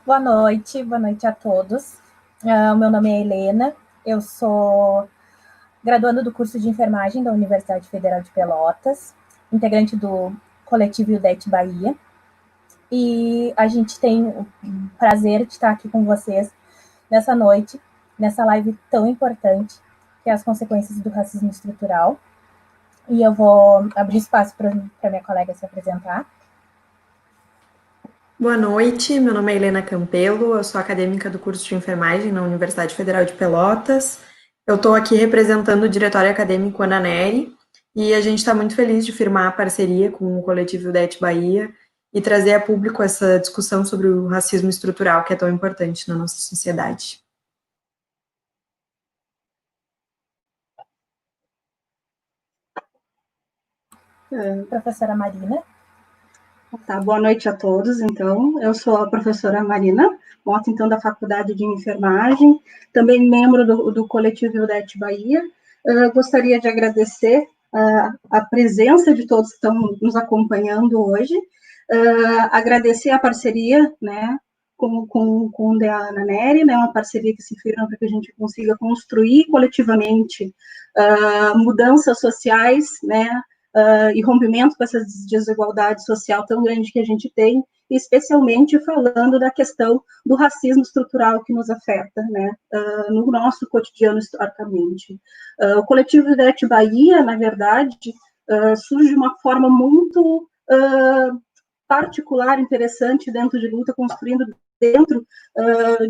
Boa noite a todos. O meu nome é Helena, eu sou graduando do curso de enfermagem da Universidade Federal de Pelotas, integrante do coletivo IUDET Bahia, e a gente tem o prazer de estar aqui com vocês nessa noite, nessa live tão importante, que é as consequências do racismo estrutural. E eu vou abrir espaço para minha colega se apresentar. Boa noite, meu nome é Helena Campelo, eu sou acadêmica do curso de enfermagem na Universidade Federal de Pelotas. Eu estou aqui representando o Diretório Acadêmico Ananeri e a gente está muito feliz de firmar a parceria com o coletivo DET Bahia e trazer a público essa discussão sobre o racismo estrutural que é tão importante na nossa sociedade. Professora Marina. Tá, boa noite a todos, então. Eu sou a professora Marina Mota, então, da Faculdade de Enfermagem, também membro do coletivo IUDET Bahia. Gostaria de agradecer a presença de todos que estão nos acompanhando hoje, agradecer a parceria, né, com o DEA Nery, né, uma parceria que se firma para que a gente consiga construir coletivamente mudanças sociais, né, e rompimento com essa desigualdade social tão grande que a gente tem, especialmente falando da questão do racismo estrutural que nos afeta, né, no nosso cotidiano historicamente. O coletivo IUDET Bahia, na verdade, surge de uma forma muito particular, interessante, dentro de luta, construindo dentro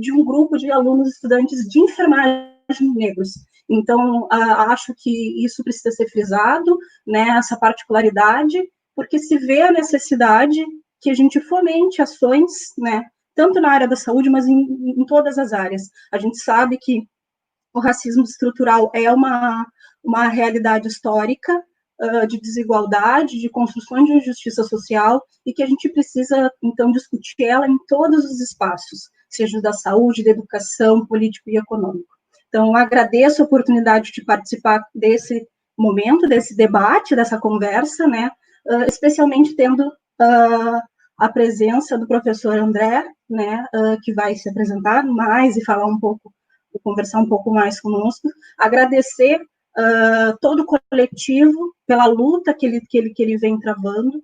de um grupo de alunos estudantes de enfermagem negros. Então, acho que isso precisa ser frisado, né, essa particularidade, porque se vê a necessidade que a gente fomente ações, né, tanto na área da saúde, mas em todas as áreas. A gente sabe que o racismo estrutural é uma realidade histórica, de desigualdade, de construção de injustiça social, e que a gente precisa, então, discutir ela em todos os espaços, seja da saúde, da educação, político e econômico. Então, agradeço a oportunidade de participar desse momento, desse debate, dessa conversa, né, especialmente tendo a presença do professor André, né, que vai se apresentar mais e falar um pouco, conversar um pouco mais conosco, agradecer todo o coletivo pela luta que ele vem travando,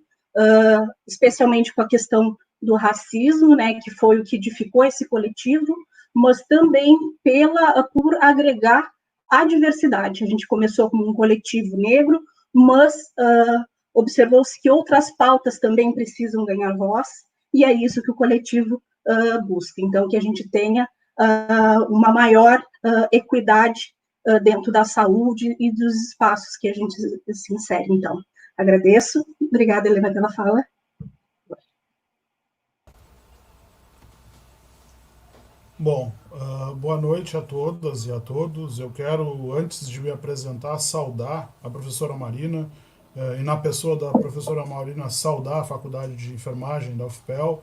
especialmente com a questão do racismo, né, que foi o que edificou esse coletivo, mas também por agregar a diversidade. A gente começou como um coletivo negro, mas observou-se que outras pautas também precisam ganhar voz, e é isso que o coletivo busca. Então, que a gente tenha uma maior equidade dentro da saúde e dos espaços que a gente se insere. Então, agradeço. Obrigada, Helena, pela fala. Bom, boa noite a todas e a todos. Eu quero, antes de me apresentar, saudar a professora Marina, e na pessoa da professora Marina, saudar a Faculdade de Enfermagem da UFPEL,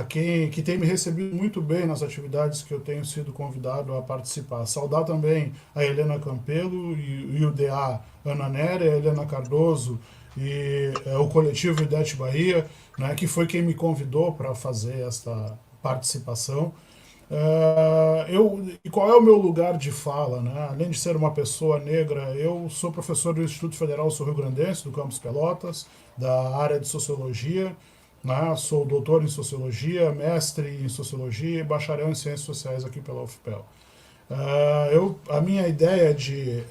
que tem me recebido muito bem nas atividades que eu tenho sido convidado a participar. Saudar também a Helena Campelo e o DA Ana Néria, a Helena Cardoso e o coletivo IDET Bahia, né, que foi quem me convidou para fazer esta participação. E qual é o meu lugar de fala, né? Além de ser uma pessoa negra, eu sou professor do Instituto Federal Sul-Rio-Grandense, do campus Pelotas, da área de Sociologia, né? Sou doutor em Sociologia, mestre em Sociologia e bacharel em Ciências Sociais aqui pela UFPEL. A minha ideia de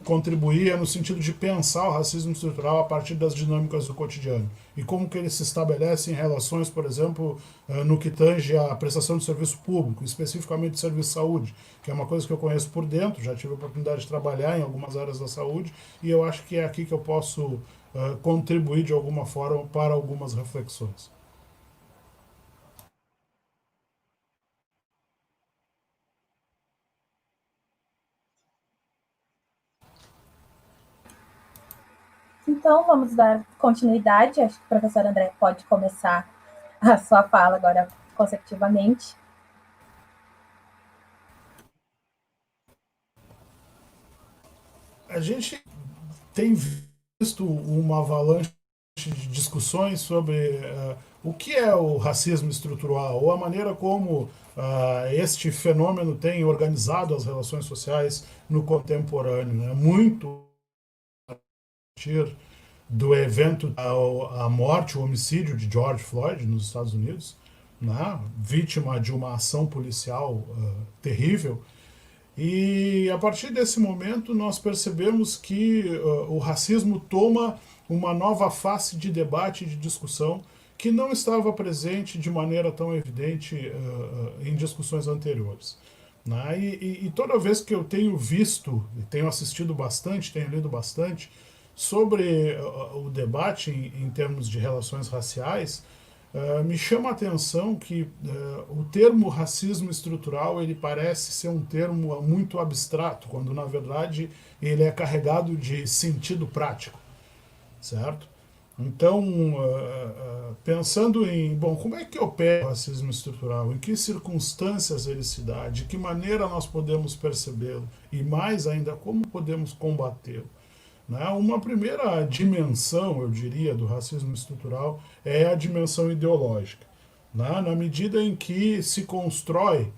contribuir é no sentido de pensar o racismo estrutural a partir das dinâmicas do cotidiano e como que ele se estabelece em relações, por exemplo, no que tange à prestação de serviço público, especificamente de serviço de saúde, que é uma coisa que eu conheço por dentro, já tive a oportunidade de trabalhar em algumas áreas da saúde e eu acho que é aqui que eu posso contribuir de alguma forma para algumas reflexões. Então, vamos dar continuidade. Acho que o professor André pode começar a sua fala agora consecutivamente. A gente tem visto uma avalanche de discussões sobre o que é o racismo estrutural, ou a maneira como este fenômeno tem organizado as relações sociais no contemporâneo, né? Muito a partir do evento, a morte, o homicídio de George Floyd nos Estados Unidos, né? Vítima de uma ação policial terrível. E a partir desse momento nós percebemos que o racismo toma uma nova face de debate e de discussão que não estava presente de maneira tão evidente em discussões anteriores. Né? E toda vez que eu tenho visto, e tenho assistido bastante, tenho lido bastante sobre o debate em termos de relações raciais, me chama a atenção que o termo racismo estrutural ele parece ser um termo muito abstrato, quando na verdade ele é carregado de sentido prático, certo? Então, pensando em, bom, como é que opera o racismo estrutural? Em que circunstâncias ele se dá? De que maneira nós podemos percebê-lo? E mais ainda, como podemos combatê-lo? Né? Uma primeira dimensão, eu diria, do racismo estrutural é a dimensão ideológica. Né? Na medida em que se constrói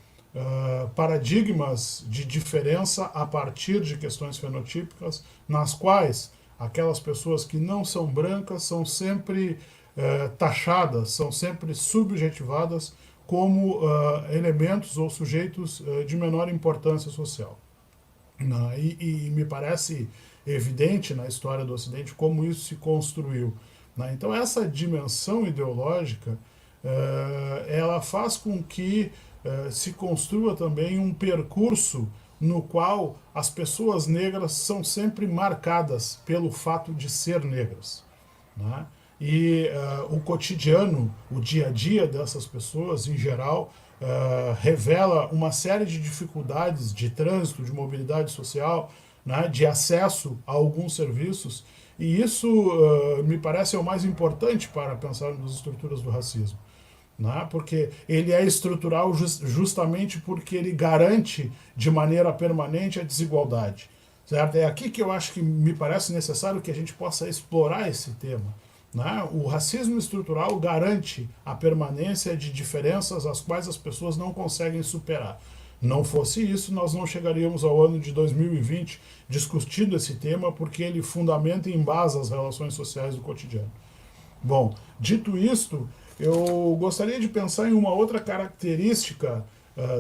paradigmas de diferença a partir de questões fenotípicas, nas quais aquelas pessoas que não são brancas são sempre taxadas, são sempre subjetivadas como elementos ou sujeitos de menor importância social. Né? E me parece evidente na história do Ocidente como isso se construiu. Né? Então essa dimensão ideológica ela faz com que se construa também um percurso no qual as pessoas negras são sempre marcadas pelo fato de ser negras. Né? E o cotidiano, o dia a dia dessas pessoas, em geral, revela uma série de dificuldades de trânsito, de mobilidade social, né, de acesso a alguns serviços, e isso me parece o mais importante para pensar nas estruturas do racismo. Né, porque ele é estrutural justamente porque ele garante de maneira permanente a desigualdade. Certo? É aqui que eu acho que me parece necessário que a gente possa explorar esse tema. Né? O racismo estrutural garante a permanência de diferenças as quais as pessoas não conseguem superar. Não fosse isso, nós não chegaríamos ao ano de 2020 discutindo esse tema, porque ele fundamenta e embasa as relações sociais do cotidiano. Bom, dito isto, eu gostaria de pensar em uma outra característica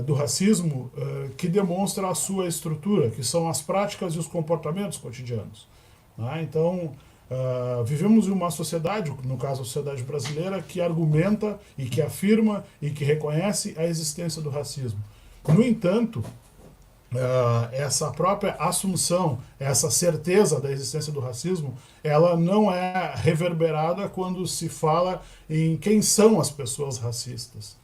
do racismo que demonstra a sua estrutura, que são as práticas e os comportamentos cotidianos. Né? Então, vivemos em uma sociedade, no caso a sociedade brasileira, que argumenta e que afirma e que reconhece a existência do racismo. No entanto, essa própria assunção, essa certeza da existência do racismo, ela não é reverberada quando se fala em quem são as pessoas racistas.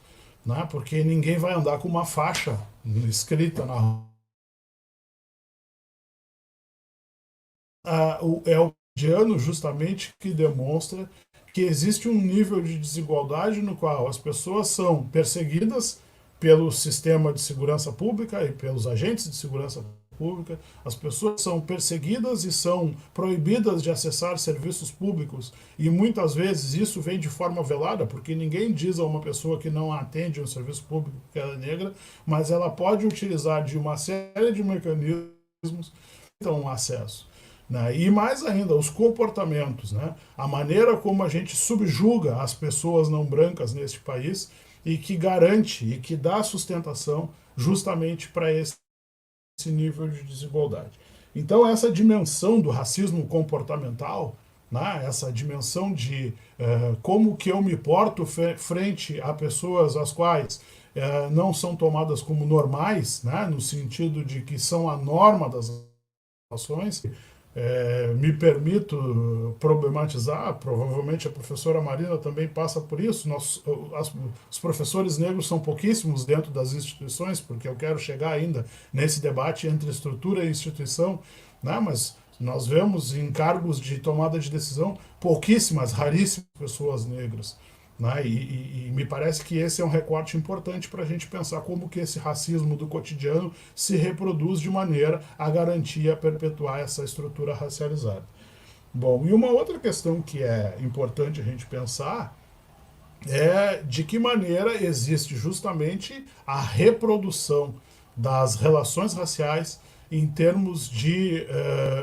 Né? Porque ninguém vai andar com uma faixa escrita na rua. É o cotidiano justamente que demonstra que existe um nível de desigualdade no qual as pessoas são perseguidas pelo sistema de segurança pública e pelos agentes de segurança pública, as pessoas são perseguidas e são proibidas de acessar serviços públicos, e muitas vezes isso vem de forma velada, porque ninguém diz a uma pessoa que não atende um serviço público que ela é negra, mas ela pode utilizar de uma série de mecanismos para um acesso. Né? E mais ainda, os comportamentos, né? A maneira como a gente subjuga as pessoas não brancas neste país, e que garante e que dá sustentação justamente para esse nível de desigualdade. Então, essa dimensão do racismo comportamental, né, essa dimensão de como que eu me porto frente a pessoas as quais não são tomadas como normais, né, no sentido de que são a norma das ações, me permito problematizar, provavelmente a professora Marina também passa por isso. Os professores negros são pouquíssimos dentro das instituições, porque eu quero chegar ainda nesse debate entre estrutura e instituição, né? Mas nós vemos em cargos de tomada de decisão pouquíssimas, raríssimas pessoas negras. Né? E me parece que esse é um recorte importante para a gente pensar como que esse racismo do cotidiano se reproduz de maneira a garantir, a perpetuar essa estrutura racializada. Bom, e uma outra questão que é importante a gente pensar é de que maneira existe justamente a reprodução das relações raciais em termos de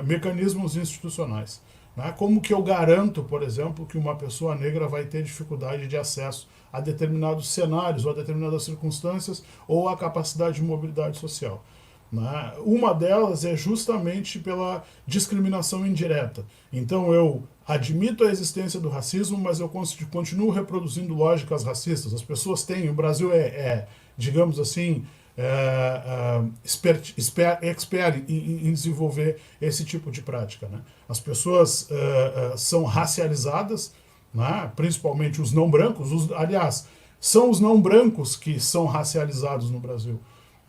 mecanismos institucionais. Né? Como que eu garanto, por exemplo, que uma pessoa negra vai ter dificuldade de acesso a determinados cenários ou a determinadas circunstâncias ou a capacidade de mobilidade social? Né? Uma delas é justamente pela discriminação indireta. Então eu admito a existência do racismo, mas eu continuo reproduzindo lógicas racistas. As pessoas têm, o Brasil digamos assim, expert em desenvolver esse tipo de prática. Né? As pessoas são racializadas, né? Principalmente os não brancos, aliás, são os não brancos que são racializados no Brasil.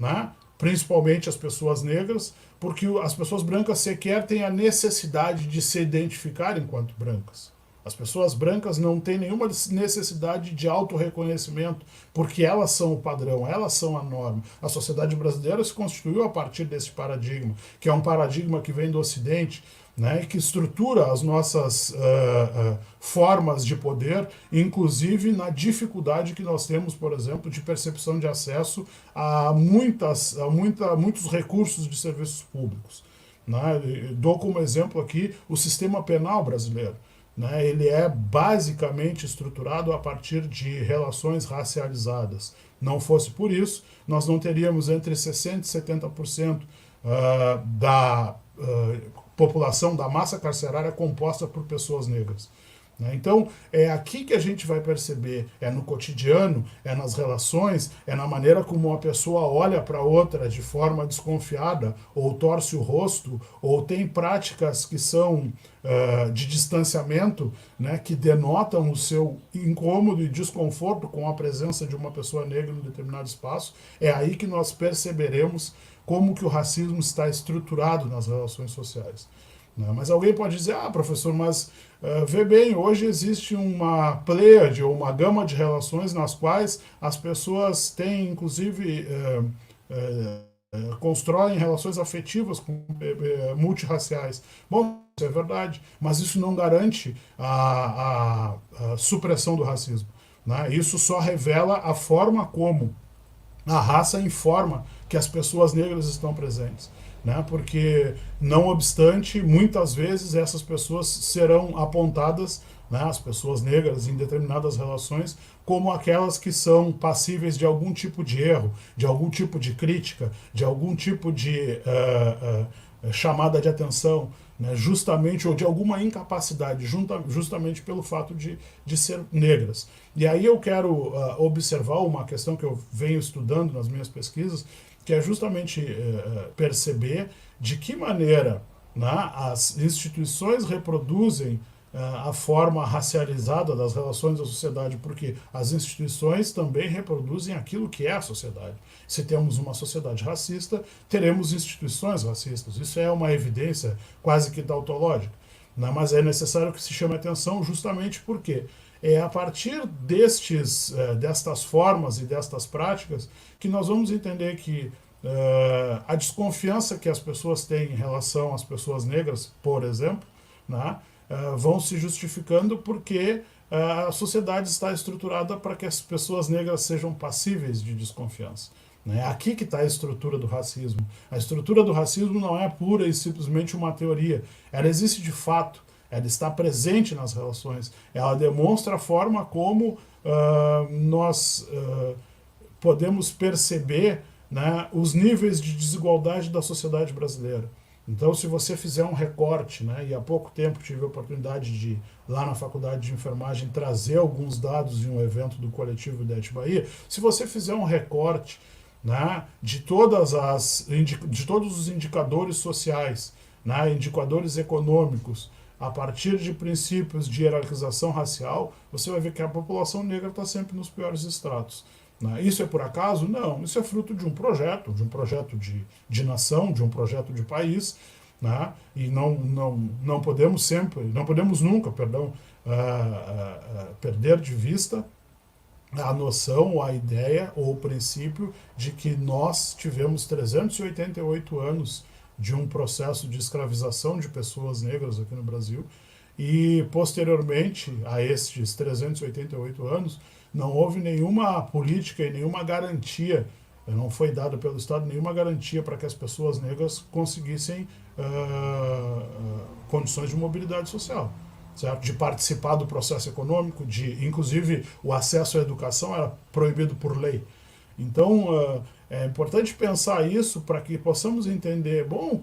Né? Principalmente as pessoas negras, porque as pessoas brancas sequer têm a necessidade de se identificar enquanto brancas. As pessoas brancas não têm nenhuma necessidade de autorreconhecimento, porque elas são o padrão, elas são a norma. A sociedade brasileira se constituiu a partir desse paradigma, que é um paradigma que vem do Ocidente, né, e que estrutura as nossas formas de poder, inclusive na dificuldade que nós temos, por exemplo, de percepção de acesso a muitos recursos de serviços públicos. Né? Dou como exemplo aqui o sistema penal brasileiro. Né? Ele é basicamente estruturado a partir de relações racializadas. Não fosse por isso, nós não teríamos entre 60% e 70% da população da massa carcerária composta por pessoas negras. Então, é aqui que a gente vai perceber, é no cotidiano, é nas relações, é na maneira como uma pessoa olha para outra de forma desconfiada, ou torce o rosto, ou tem práticas que são de distanciamento, né, que denotam o seu incômodo e desconforto com a presença de uma pessoa negra em um determinado espaço. É aí que nós perceberemos como que o racismo está estruturado nas relações sociais. Mas alguém pode dizer, professor, mas vê bem, hoje existe uma pleiade ou uma gama de relações nas quais as pessoas têm, inclusive, constroem relações afetivas multirraciais. Bom, isso é verdade, mas isso não garante a supressão do racismo. Né? Isso só revela a forma como a raça informa que as pessoas negras estão presentes. Né? Porque, não obstante, muitas vezes essas pessoas serão apontadas, né, as pessoas negras em determinadas relações, como aquelas que são passíveis de algum tipo de erro, de algum tipo de crítica, de algum tipo de chamada de atenção, né, justamente, ou de alguma incapacidade, justamente pelo fato de ser negras. E aí eu quero observar uma questão que eu venho estudando nas minhas pesquisas, que é justamente perceber de que maneira, né, as instituições reproduzem a forma racializada das relações da sociedade, porque as instituições também reproduzem aquilo que é a sociedade. Se temos uma sociedade racista, teremos instituições racistas. Isso é uma evidência quase que tautológica. Né? Mas é necessário que se chame atenção justamente porque é a partir destas formas e destas práticas que nós vamos entender que a desconfiança que as pessoas têm em relação às pessoas negras, por exemplo, né, vão se justificando porque a sociedade está estruturada para que as pessoas negras sejam passíveis de desconfiança. É aqui que está a estrutura do racismo. A estrutura do racismo não é pura e simplesmente uma teoria. Ela existe de fato. Ela está presente nas relações. Ela demonstra a forma como nós podemos perceber, né, os níveis de desigualdade da sociedade brasileira. Então, se você fizer um recorte, né, e há pouco tempo tive a oportunidade de, lá na Faculdade de Enfermagem, trazer alguns dados em um evento do coletivo IDET Bahia, se você fizer um recorte, né, de todos os indicadores sociais, né, indicadores econômicos, a partir de princípios de hierarquização racial, você vai ver que a população negra está sempre nos piores estratos. Isso é por acaso? Não, isso é fruto de um projeto de nação, de um projeto de país, né? E não podemos nunca, perder de vista a noção, a ideia ou o princípio de que nós tivemos 388 anos de um processo de escravização de pessoas negras aqui no Brasil, e posteriormente a estes 388 anos, não houve nenhuma política e nenhuma garantia, não foi dada pelo Estado nenhuma garantia para que as pessoas negras conseguissem condições de mobilidade social, certo? De participar do processo econômico, de, inclusive, o acesso à educação era proibido por lei. Então, é importante pensar isso para que possamos entender, bom,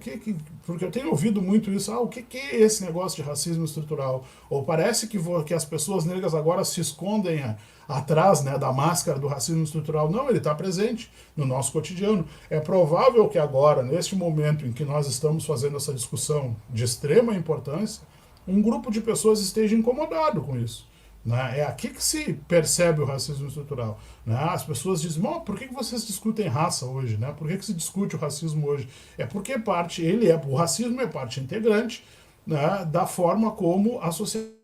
porque eu tenho ouvido muito isso, o que é esse negócio de racismo estrutural? Ou parece que as pessoas negras agora se escondem atrás, né, da máscara do racismo estrutural. Não, ele está presente no nosso cotidiano. É provável que agora, neste momento em que nós estamos fazendo essa discussão de extrema importância, um grupo de pessoas esteja incomodado com isso. Né? É aqui que se percebe o racismo estrutural. Né? As pessoas dizem, por que vocês discutem raça hoje? Né? Por que se discute o racismo hoje? É porque o racismo é parte integrante, né, da forma como a sociedade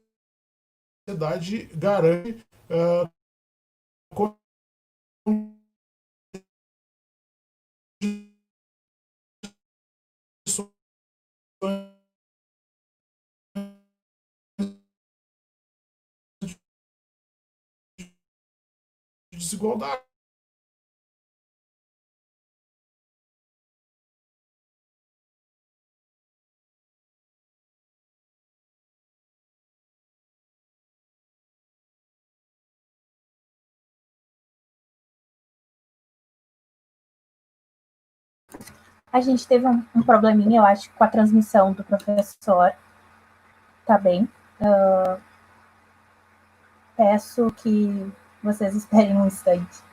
garante condições de desigualdade. A gente teve um probleminha, eu acho, com a transmissão do professor. Tá bem. Peço que vocês esperem um instante.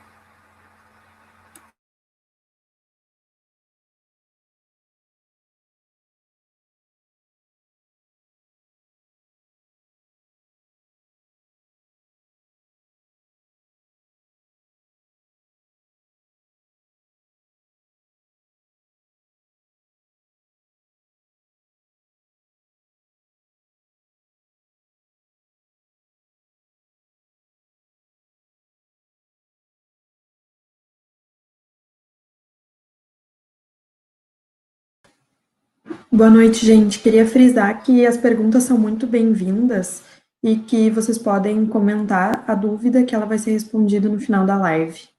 Boa noite, gente. Queria frisar que as perguntas são muito bem-vindas e que vocês podem comentar a dúvida que ela vai ser respondida no final da live.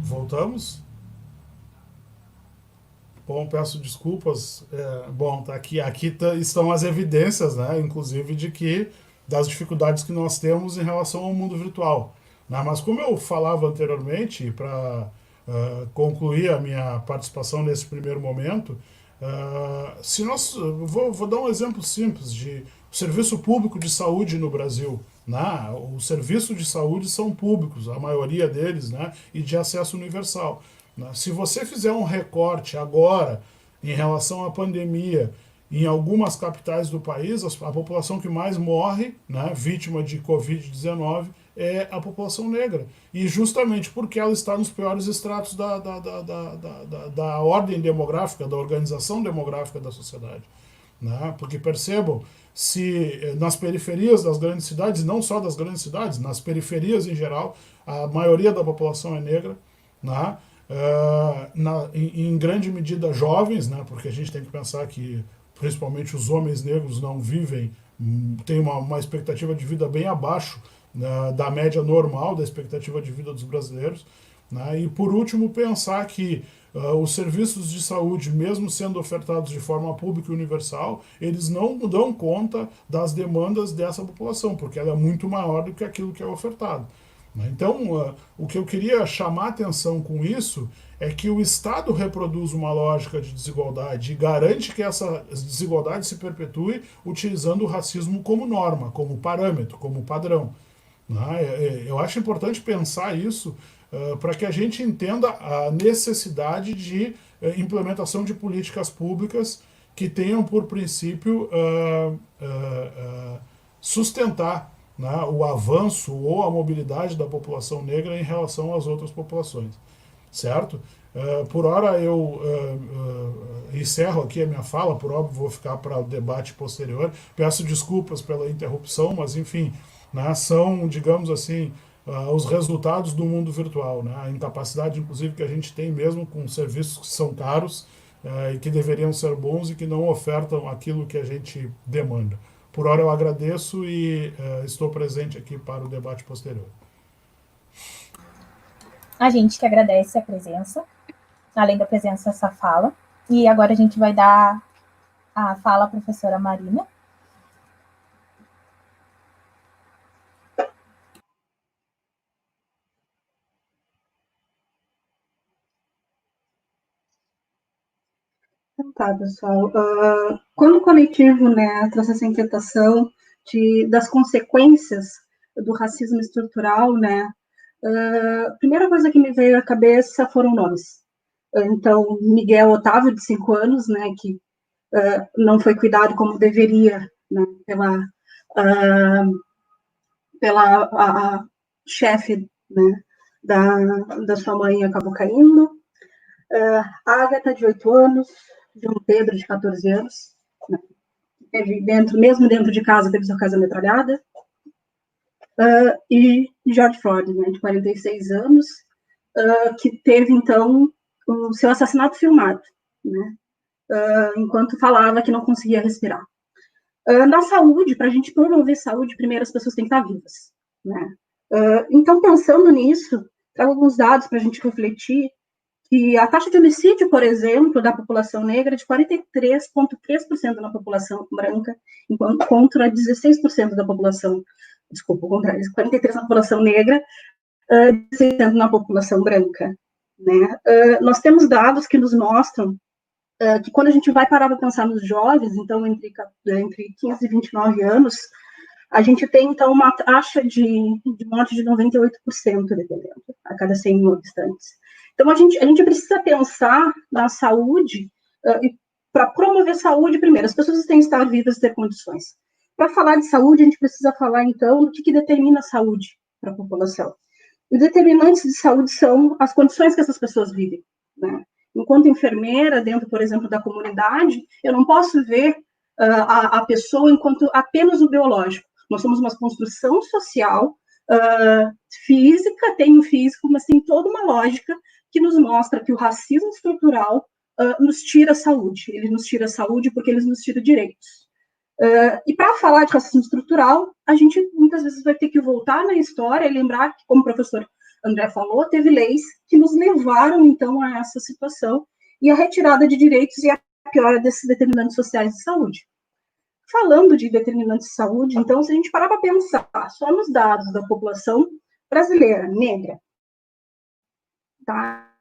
Voltamos? Bom, peço desculpas. Bom, tá aqui estão as evidências, né, inclusive das dificuldades que nós temos em relação ao mundo virtual. Né? Mas como eu falava anteriormente, para concluir a minha participação nesse primeiro momento, se nós, vou dar um exemplo simples de o serviço público de saúde no Brasil. Né? Os serviços de saúde são públicos, a maioria deles, né, e de acesso universal. Se você fizer um recorte agora em relação à pandemia em algumas capitais do país, a população que mais morre, né, vítima de Covid-19, é a população negra. E justamente porque ela está nos piores estratos da ordem demográfica, da organização demográfica da sociedade. Né? Porque percebam, se nas periferias das grandes cidades, não só das grandes cidades, nas periferias em geral, a maioria da população é negra, né? Em grande medida jovens, né? Porque a gente tem que pensar que principalmente os homens negros não vivem, têm uma expectativa de vida bem abaixo, né, da média normal da expectativa de vida dos brasileiros. Né? E por último, pensar que os serviços de saúde, mesmo sendo ofertados de forma pública e universal, eles não dão conta das demandas dessa população, porque ela é muito maior do que aquilo que é ofertado. Então, o que eu queria chamar a atenção com isso é que o Estado reproduz uma lógica de desigualdade e garante que essa desigualdade se perpetue utilizando o racismo como norma, como parâmetro, como padrão. Eu acho importante pensar isso para que a gente entenda a necessidade de implementação de políticas públicas que tenham por princípio sustentar, né, o avanço ou a mobilidade da população negra em relação às outras populações, certo? Por hora eu encerro aqui a minha fala, por óbvio, vou ficar para o debate posterior. Peço desculpas pela interrupção, mas, enfim, né, são, digamos assim, os resultados do mundo virtual, né, a incapacidade, inclusive, que a gente tem mesmo com serviços que são caros e que deveriam ser bons e que não ofertam aquilo que a gente demanda. Por hora eu agradeço e estou presente aqui para o debate posterior. A gente que agradece a presença, além da presença, essa fala. E agora a gente vai dar a fala à professora Marina. Então tá, pessoal. Quando o coletivo, né, trouxe essa inquietação das consequências do racismo estrutural, né, a primeira coisa que me veio à cabeça foram nomes. Então, Miguel Otávio, de 5 anos, né, que não foi cuidado como deveria, né, pela chefe, né, da sua mãe, acabou caindo. Ágata, de 8 anos, João Pedro, de 14 anos, né, teve mesmo dentro de casa, teve sua casa metralhada. E George Floyd, né, de 46 anos, que teve, então, o seu assassinato filmado, né, enquanto falava que não conseguia respirar. Na saúde, para a gente promover saúde, primeiro as pessoas têm que estar vivas, né? Então, pensando nisso, trago alguns dados para a gente refletir, que a taxa de homicídio, por exemplo, da população negra é de 43,3% na população branca, enquanto contra 16% da população, desculpa, o contrário, 43% na população negra, 16% na população branca, né? Nós temos dados que nos mostram que quando a gente vai parar para pensar nos jovens, então entre 15 e 29 anos, a gente tem, então, uma taxa de morte de 98%, dependendo, a cada 100 mil habitantes. Então, a gente precisa pensar na saúde, para promover saúde, primeiro, as pessoas têm que estar vivas e ter condições. Para falar de saúde, a gente precisa falar, então, do que determina a saúde para a população. Os determinantes de saúde são as condições que essas pessoas vivem, né? Enquanto enfermeira, dentro, por exemplo, da comunidade, eu não posso ver a pessoa enquanto apenas o biológico. Nós somos uma construção social, física, tem o físico, mas tem toda uma lógica que nos mostra que o racismo estrutural nos tira a saúde. Ele nos tira a saúde porque ele nos tira direitos. E para falar de racismo estrutural, a gente muitas vezes vai ter que voltar na história e lembrar que, como o professor André falou, teve leis que nos levaram, então, a essa situação e a retirada de direitos e a piora desses determinantes sociais de saúde. Falando de determinantes de saúde, então, se a gente parar para pensar só nos dados da população brasileira, negra, tá?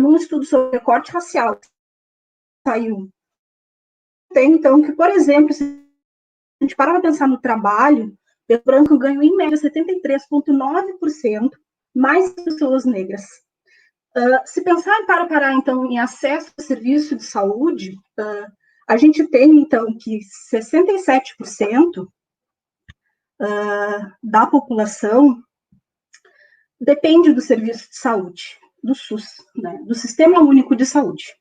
Num estudo sobre recorte racial, saiu. Tem, então, que, por exemplo, se a gente parar para pensar no trabalho, o branco ganhou, em média, 73,9% mais pessoas negras. Se pensar parar, então, em acesso a serviço de saúde, a gente tem, então, que 67% da população depende do serviço de saúde, do SUS, né, do Sistema Único de Saúde.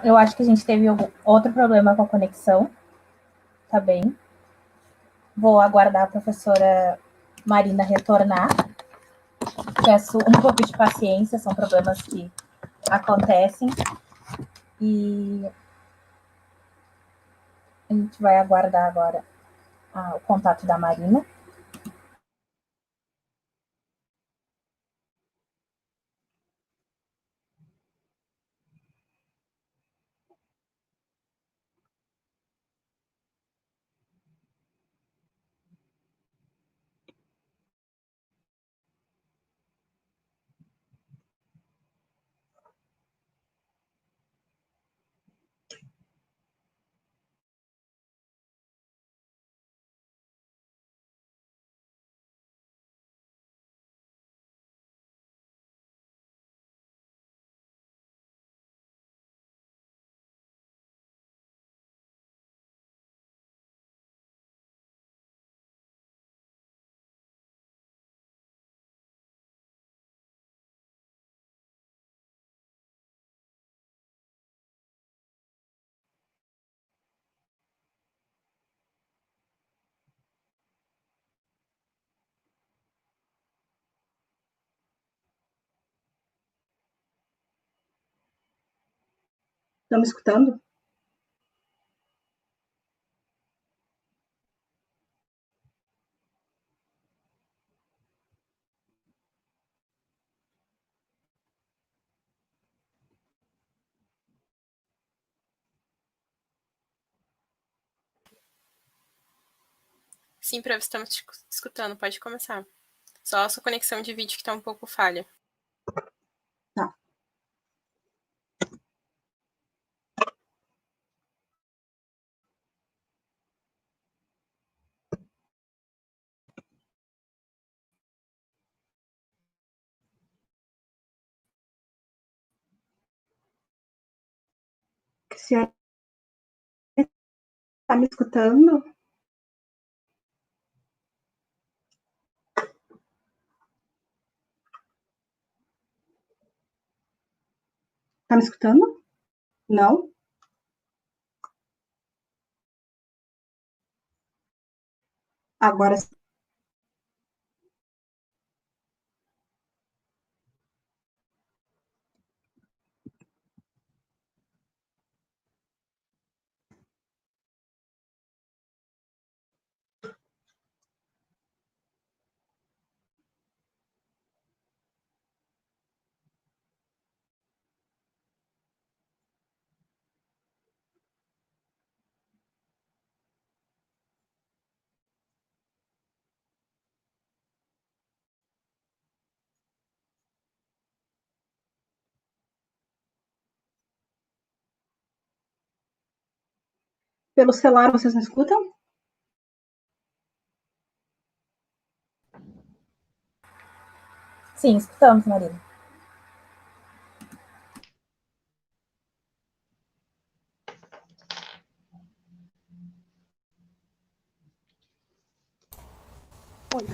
Eu acho que a gente teve outro problema com a conexão. Tá bem. Vou aguardar a professora Marina retornar. Peço um pouco de paciência, são problemas que acontecem. E a gente vai aguardar agora o contato da Marina. Estão me escutando? Sim, Prof, estamos te escutando, pode começar. Só a sua conexão de vídeo que está um pouco falha. Tá. Cristiane, está me escutando? Está me escutando? Não? Agora sim. Pelo celular, vocês me escutam? Sim, escutamos, Marina. Oi.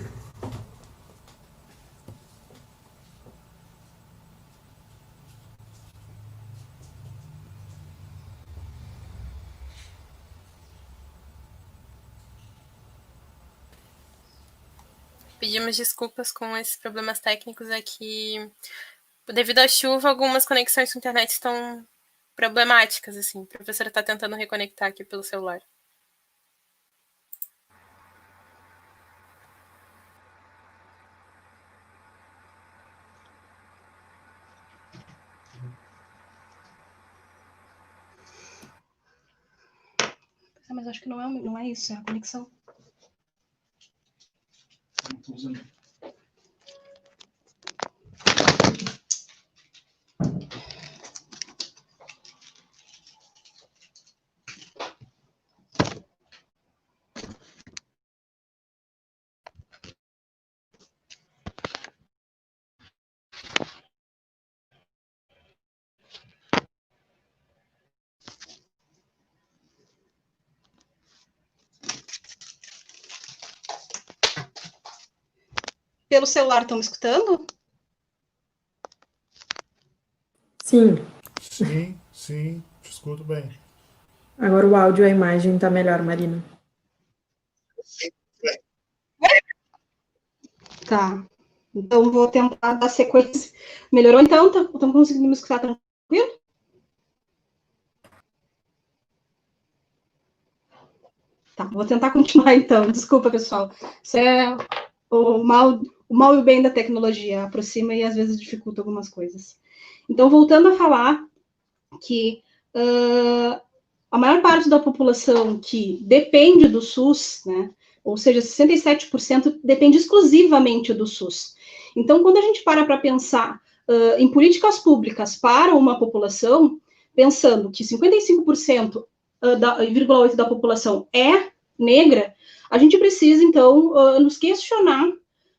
Pedimos desculpas com esses problemas técnicos aqui. Devido à chuva, algumas conexões com a internet estão problemáticas, assim. A professora está tentando reconectar aqui pelo celular. Mas acho que não é isso, é a conexão. Pelo celular, estão me escutando? Sim. Sim, te escuto bem. Agora o áudio e a imagem está melhor, Marina. Tá. Então, vou tentar dar sequência. Melhorou, então? Estão conseguindo me escutar tranquilo? Tá, vou tentar continuar, então. Desculpa, pessoal. Isso é o mal e o bem da tecnologia. Aproxima e, às vezes, dificulta algumas coisas. Então, voltando a falar que a maior parte da população que depende do SUS, né, ou seja, 67% depende exclusivamente do SUS. Então, quando a gente para pensar em políticas públicas para uma população, pensando que 55% da população é negra, a gente precisa, então, nos questionar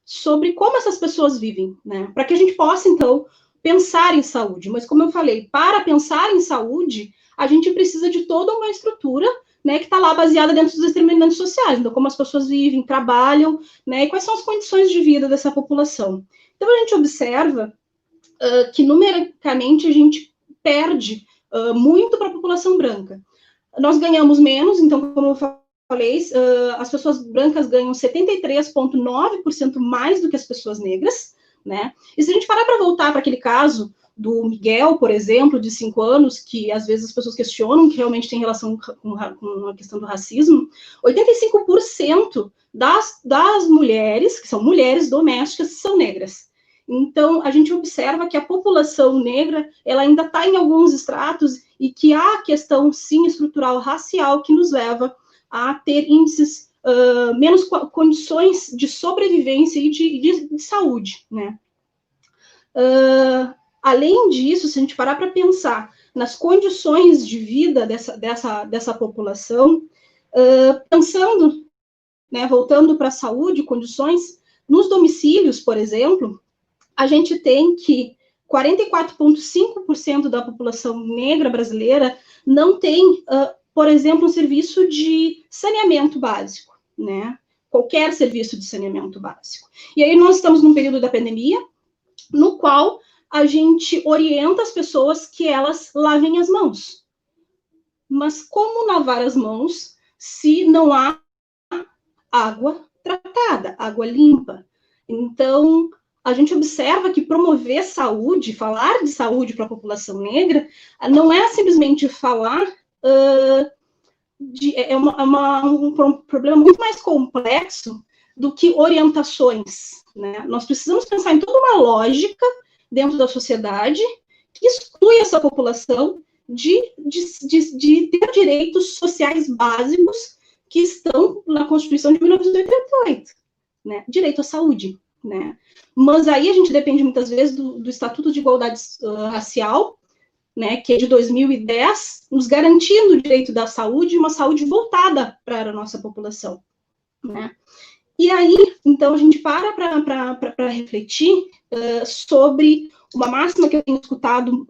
sobre como essas pessoas vivem, né, para que a gente possa, então, pensar em saúde. Mas, como eu falei, para pensar em saúde, a gente precisa de toda uma estrutura, né, que está lá baseada dentro dos determinantes sociais, então como as pessoas vivem, trabalham, né, e quais são as condições de vida dessa população. Então a gente observa que numericamente a gente perde muito para a população branca. Nós ganhamos menos, então como eu falei, as pessoas brancas ganham 73,9% mais do que as pessoas negras, né? E se a gente parar para voltar para aquele caso do Miguel, por exemplo, de 5 anos, que às vezes as pessoas questionam, que realmente tem relação com a questão do racismo, 85% das mulheres, que são mulheres domésticas, são negras. Então, a gente observa que a população negra, ela ainda está em alguns estratos e que há a questão, sim, estrutural racial que nos leva a ter índices menos condições de sobrevivência e de saúde, né? Além disso, se a gente parar para pensar nas condições de vida dessa população, pensando, né, voltando para a saúde, condições, nos domicílios, por exemplo, a gente tem que 44,5% da população negra brasileira não tem, por exemplo, um serviço de saneamento básico, né? Qualquer serviço de saneamento básico. E aí nós estamos num período da pandemia, no qual a gente orienta as pessoas que elas lavem as mãos. Mas como lavar as mãos se não há água tratada, água limpa? Então, a gente observa que promover saúde, falar de saúde para a população negra, não é simplesmente falar um problema muito mais complexo do que orientações, né? Nós precisamos pensar em toda uma lógica dentro da sociedade que exclui essa população de ter direitos sociais básicos que estão na Constituição de 1988, né? Direito à saúde, né? Mas aí a gente depende muitas vezes do Estatuto de Igualdade Racial, né, que é de 2010, nos garantindo o direito da saúde, uma saúde voltada para a nossa população, né? E aí, então, a gente para refletir sobre uma máxima que eu tenho escutado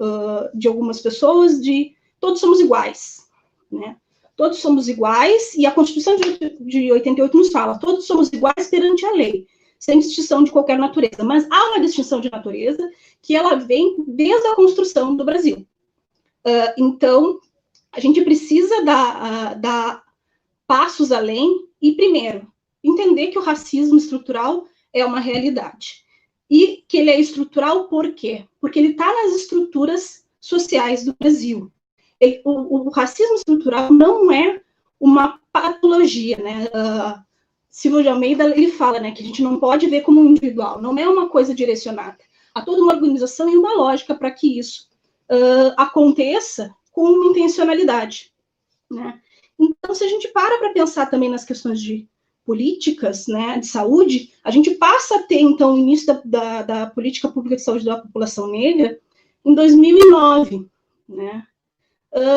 de algumas pessoas, de todos somos iguais, né? Todos somos iguais, e a Constituição de 88 nos fala, todos somos iguais perante a lei, sem distinção de qualquer natureza. Mas há uma distinção de natureza que ela vem desde a construção do Brasil. Então, a gente precisa dar passos além e, primeiro, entender que o racismo estrutural é uma realidade. E que ele é estrutural por quê? Porque ele está nas estruturas sociais do Brasil. O racismo estrutural não é uma patologia, né? Silvio de Almeida, ele fala, né, que a gente não pode ver como individual, não é uma coisa direcionada. Há toda uma organização e uma lógica para que isso aconteça com uma intencionalidade, né? Então, se a gente para pensar também nas questões de políticas, né, de saúde, a gente passa a ter, então, o início da política pública de saúde da população negra em 2009, né?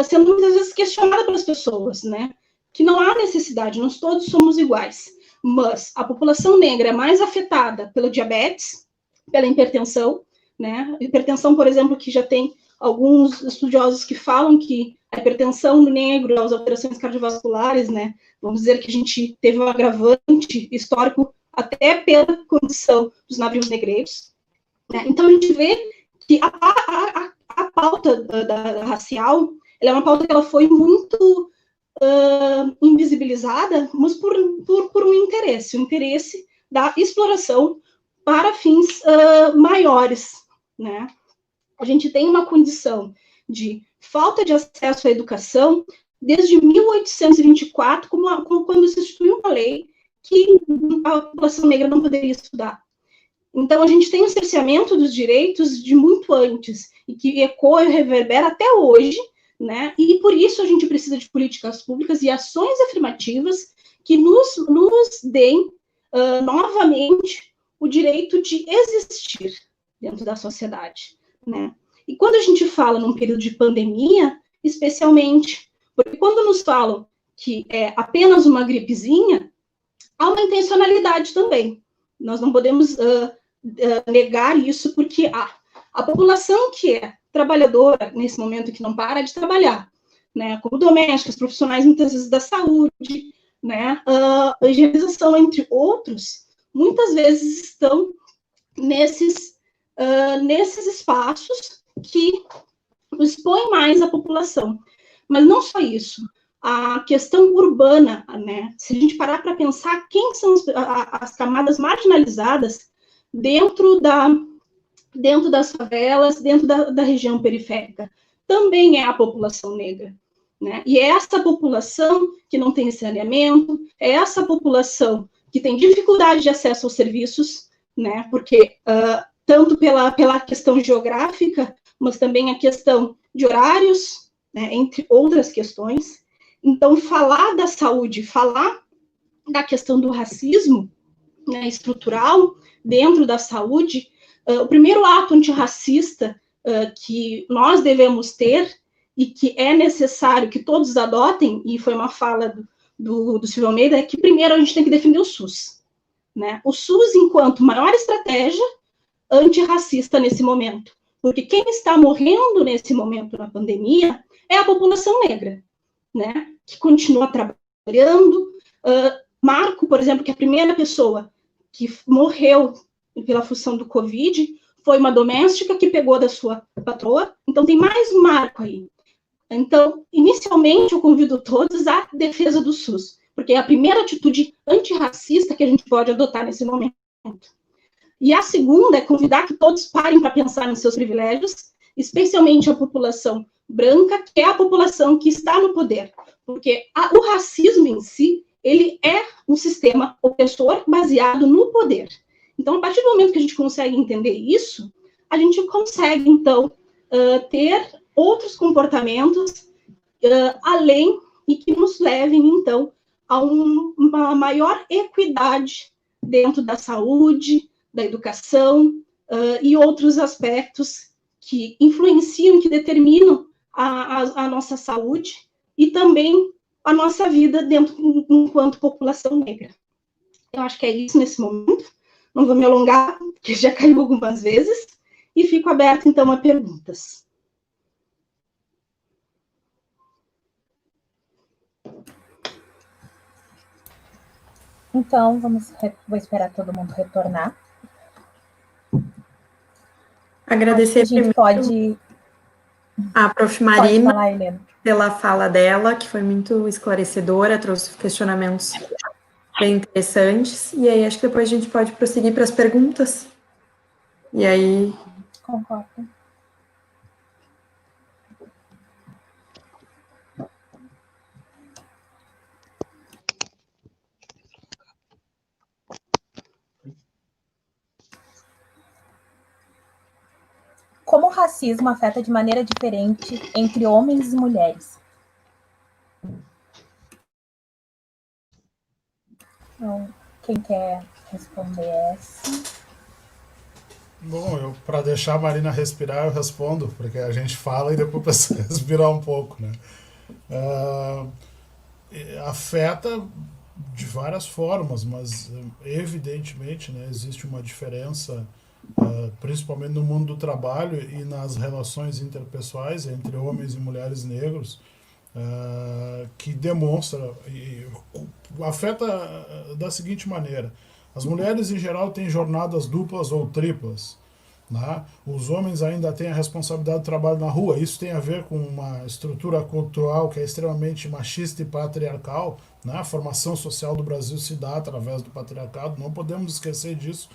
Sendo muitas vezes questionada pelas pessoas, né? Que não há necessidade, nós todos somos iguais. Mas a população negra é mais afetada pelo diabetes, pela hipertensão, né? Hipertensão, por exemplo, que já tem alguns estudiosos que falam que a hipertensão do negro, as alterações cardiovasculares, né? Vamos dizer que a gente teve um agravante histórico até pela condição dos navios negreiros, né? Então a gente vê que a pauta da racial, ela é uma pauta que ela foi muito invisibilizada, mas por um interesse, o interesse da exploração para fins maiores, né? A gente tem uma condição de falta de acesso à educação desde 1824, quando se instituiu uma lei que a população negra não poderia estudar. Então, a gente tem um cerceamento dos direitos de muito antes, e que ecoa e reverbera até hoje, né? E por isso a gente precisa de políticas públicas e ações afirmativas que nos deem novamente o direito de existir dentro da sociedade, né? E quando a gente fala num período de pandemia, especialmente, porque quando nos falam que é apenas uma gripezinha, há uma intencionalidade também. Nós não podemos negar isso, porque a população que é trabalhadora, nesse momento que não para de trabalhar, né, como domésticas, profissionais muitas vezes da saúde, né, a higienização, entre outros, muitas vezes estão nesses espaços que expõem mais a população. Mas não só isso, a questão urbana, né, se a gente parar para pensar quem são as camadas marginalizadas dentro dentro das favelas, dentro da região periférica, também é a população negra. Né? E é essa população que não tem saneamento, é essa população que tem dificuldade de acesso aos serviços, né? Porque tanto pela questão geográfica, mas também a questão de horários, né? Entre outras questões. Então, falar da saúde, falar da questão do racismo, né, estrutural dentro da saúde, o primeiro ato antirracista que nós devemos ter e que é necessário que todos adotem, e foi uma fala do Silvio Almeida, é que primeiro a gente tem que definir o SUS. Né? O SUS enquanto maior estratégia antirracista nesse momento. Porque quem está morrendo nesse momento na pandemia é a população negra, né? Que continua trabalhando. Marco, por exemplo, que a primeira pessoa que morreu pela função do Covid foi uma doméstica que pegou da sua patroa. Então, tem mais um marco aí. Então, inicialmente, eu convido todos à defesa do SUS, porque é a primeira atitude antirracista que a gente pode adotar nesse momento. E a segunda é convidar que todos parem para pensar nos seus privilégios, especialmente a população branca, que é a população que está no poder. Porque o racismo em si, ele é um sistema opressor baseado no poder. Então, a partir do momento que a gente consegue entender isso, a gente consegue, então, ter outros comportamentos além e que nos levem, então, a uma maior equidade dentro da saúde, da educação e outros aspectos que influenciam, que determinam a nossa saúde e também a nossa vida enquanto população negra. Eu acho que é isso nesse momento. Não vou me alongar, porque já caiu algumas vezes, e fico aberta, então, a perguntas. Então, vou esperar todo mundo retornar. Agradecer a gente pode a Prof. Marina falar, pela fala dela, que foi muito esclarecedora, trouxe questionamentos bem interessantes, e aí acho que depois a gente pode prosseguir para as perguntas. E aí... Concordo. Como o racismo afeta de maneira diferente entre homens e mulheres? Então, quem quer responder essa? Bom, para deixar a Marina respirar, eu respondo, porque a gente fala e depois precisa respirar um pouco, né? Afeta de várias formas, mas evidentemente, né, existe uma diferença, principalmente no mundo do trabalho e nas relações interpessoais entre homens e mulheres negros, que demonstra e afeta da seguinte maneira: as mulheres em geral têm jornadas duplas ou triplas, né? Os homens ainda têm a responsabilidade do trabalho na rua. Isso tem a ver com uma estrutura cultural que é extremamente machista e patriarcal, né? A formação social do Brasil se dá através do patriarcado, não podemos esquecer disso,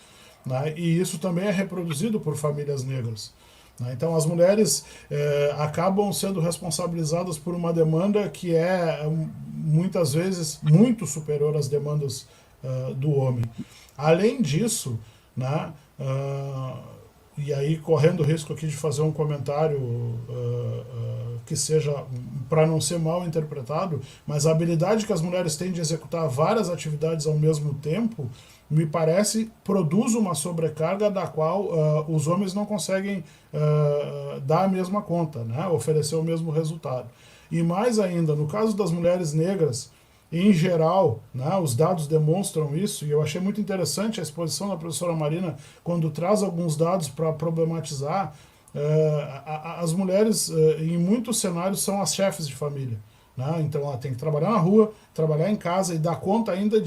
né? E isso também é reproduzido por famílias negras. Então as mulheres acabam sendo responsabilizadas por uma demanda que é muitas vezes muito superior às demandas do homem. Além disso, né, e aí correndo o risco aqui de fazer um comentário que seja, para não ser mal interpretado, mas a habilidade que as mulheres têm de executar várias atividades ao mesmo tempo, me parece, produz uma sobrecarga da qual os homens não conseguem dar a mesma conta, né? Oferecer o mesmo resultado. E mais ainda, no caso das mulheres negras, em geral, né, os dados demonstram isso, e eu achei muito interessante a exposição da professora Marina, quando traz alguns dados para problematizar. As mulheres, em muitos cenários, são as chefes de família. Né? Então ela tem que trabalhar na rua, trabalhar em casa e dar conta ainda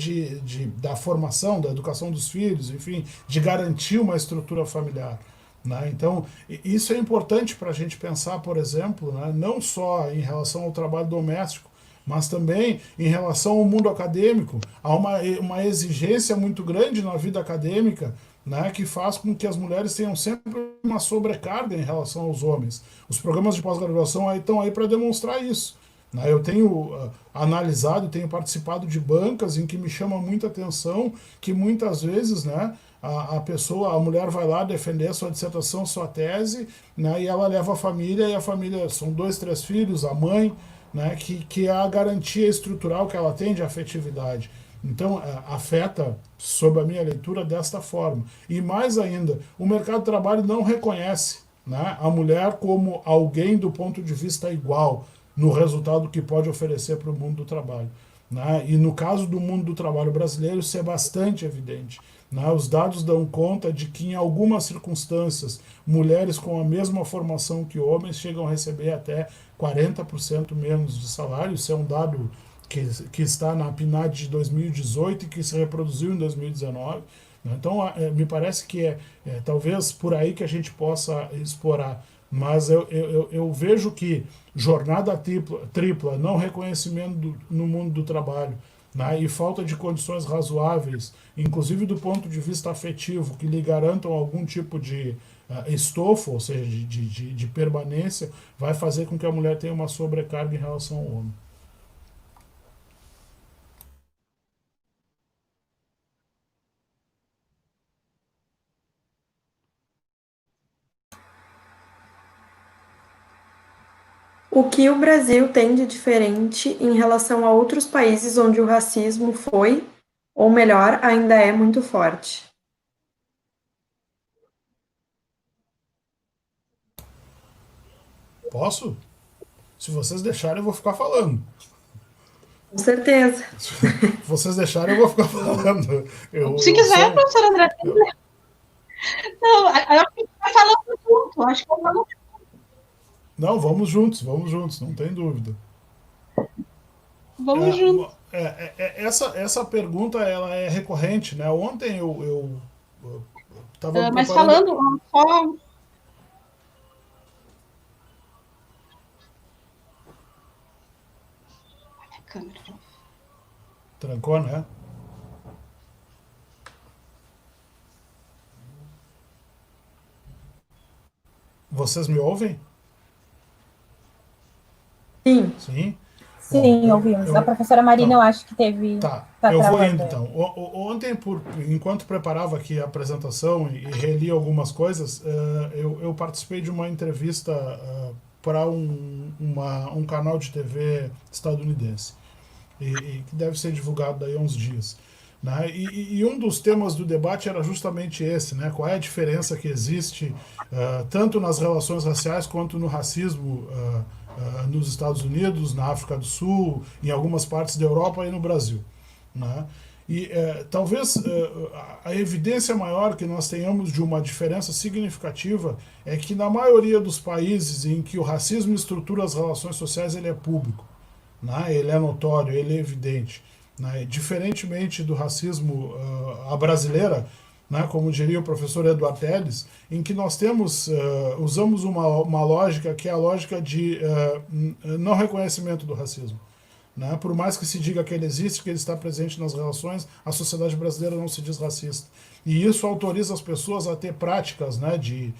da formação, da educação dos filhos, enfim, de garantir uma estrutura familiar. Né? Então, isso é importante para a gente pensar, por exemplo, né, não só em relação ao trabalho doméstico, mas também em relação ao mundo acadêmico. Há uma exigência muito grande na vida acadêmica, né, que faz com que as mulheres tenham sempre uma sobrecarga em relação aos homens. Os programas de pós-graduação estão aí para demonstrar isso. Né? Eu tenho analisado, tenho participado de bancas em que me chama muita atenção que muitas vezes, né, a mulher vai lá defender a sua dissertação, sua tese, né, e ela leva a família, e a família são 2, 3 filhos, a mãe, né, que é a garantia estrutural que ela tem de afetividade. Então, afeta, sob a minha leitura, desta forma. E mais ainda, o mercado de trabalho não reconhece, né, a mulher como alguém do ponto de vista igual no resultado que pode oferecer para o mundo do trabalho. Né? E no caso do mundo do trabalho brasileiro, isso é bastante evidente. Né? Os dados dão conta de que, em algumas circunstâncias, mulheres com a mesma formação que homens chegam a receber até 40% menos de salário. Isso é um dado que está na PNAD de 2018 e que se reproduziu em 2019. Então, me parece que talvez por aí que a gente possa explorar. Mas eu vejo que jornada tripla, não reconhecimento no mundo do trabalho, né, e falta de condições razoáveis, inclusive do ponto de vista afetivo, que lhe garantam algum tipo de estofo, ou seja, de permanência, vai fazer com que a mulher tenha uma sobrecarga em relação ao homem. O que o Brasil tem de diferente em relação a outros países onde o racismo foi, ou melhor, ainda é muito forte? Posso? Se vocês deixarem, eu vou ficar falando. Com certeza. Se vocês deixarem, eu vou ficar falando. Se quiser, professor André. Não, acho que vai falando junto. Acho que eu falo. Não, vamos juntos, não tem dúvida. Vamos junto. Essa pergunta ela é recorrente, né? Ontem eu estava Mas preparando... falando só. Câmera. Trancou, né? Vocês me ouvem? Sim. Sim? Sim, ouvimos. A professora Marina, eu acho que teve... Tá, tá eu vou travando. indo então. Ontem, enquanto preparava aqui a apresentação e reli algumas coisas, eu participei de uma entrevista para um canal de TV estadunidense, e que deve ser divulgado daí a uns dias. Né? E um dos temas do debate era justamente esse, né? Qual é a diferença que existe tanto nas relações raciais quanto no racismo nos Estados Unidos, na África do Sul, em algumas partes da Europa e no Brasil. Né? E talvez a evidência maior que nós tenhamos de uma diferença significativa é que na maioria dos países em que o racismo estrutura as relações sociais, ele é público, né? Ele é notório, ele é evidente. Né? Diferentemente do racismo à brasileira, né, como diria o professor Eduardo Teles, em que nós usamos uma lógica que é a lógica de não reconhecimento do racismo. Né? Por mais que se diga que ele existe, que ele está presente nas relações, a sociedade brasileira não se diz racista. E isso autoriza as pessoas a ter práticas, né, de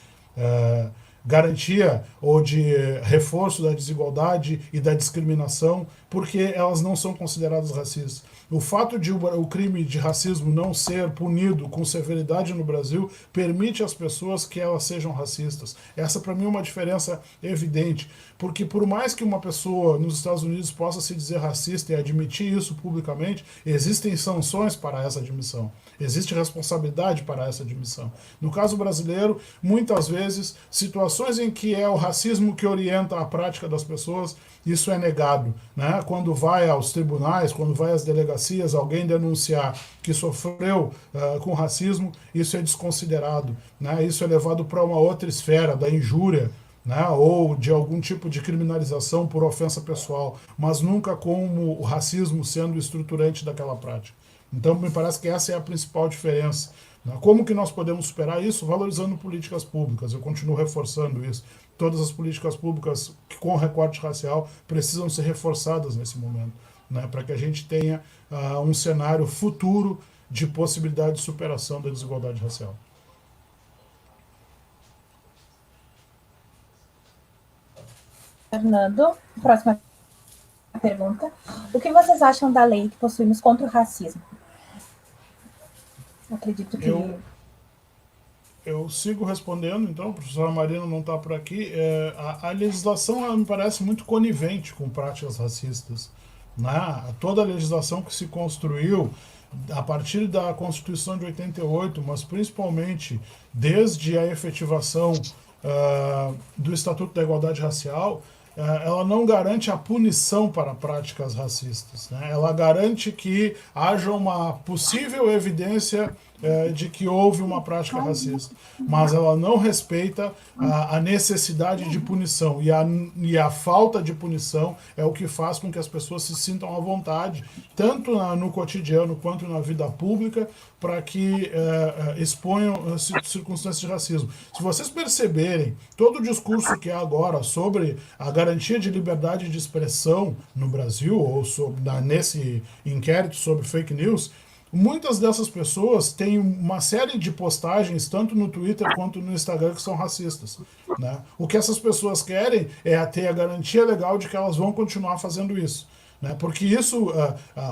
garantia ou de reforço da desigualdade e da discriminação, porque elas não são consideradas racistas. O fato de o crime de racismo não ser punido com severidade no Brasil permite às pessoas que elas sejam racistas. Essa, para mim, é uma diferença evidente, porque por mais que uma pessoa nos Estados Unidos possa se dizer racista e admitir isso publicamente, existem sanções para essa admissão. Existe responsabilidade para essa admissão. No caso brasileiro, muitas vezes, situações em que é o racismo que orienta a prática das pessoas, isso é negado. Né? Quando vai aos tribunais, quando vai às delegacias, alguém denunciar que sofreu com racismo, isso é desconsiderado. Né? Isso é levado para uma outra esfera da injúria, né, ou de algum tipo de criminalização por ofensa pessoal, mas nunca como o racismo sendo estruturante daquela prática. Então, me parece que essa é a principal diferença. Como que nós podemos superar isso? Valorizando políticas públicas. Eu continuo reforçando isso. Todas as políticas públicas com recorte racial precisam ser reforçadas nesse momento, né? Para que a gente tenha um cenário futuro de possibilidade de superação da desigualdade racial. Fernando, próxima pergunta. O que vocês acham da lei que possuímos contra o racismo? Acredito que... Eu sigo respondendo, então, a professora Marina não está por aqui. A legislação, ela me parece muito conivente com práticas racistas, né? Toda a legislação que se construiu a partir da Constituição de 88, mas principalmente desde a efetivação do Estatuto da Igualdade Racial, ela não garante a punição para práticas racistas, né? Ela garante que haja uma possível evidência de que houve uma prática racista, mas ela não respeita a necessidade de punição, e a falta de punição é o que faz com que as pessoas se sintam à vontade, tanto no cotidiano quanto na vida pública, para que exponham circunstâncias de racismo. Se vocês perceberem, todo o discurso que há agora sobre a garantia de liberdade de expressão no Brasil, ou nesse inquérito sobre fake news, muitas dessas pessoas têm uma série de postagens, tanto no Twitter quanto no Instagram, que são racistas, né? O que essas pessoas querem é ter a garantia legal de que elas vão continuar fazendo isso, né? Porque isso,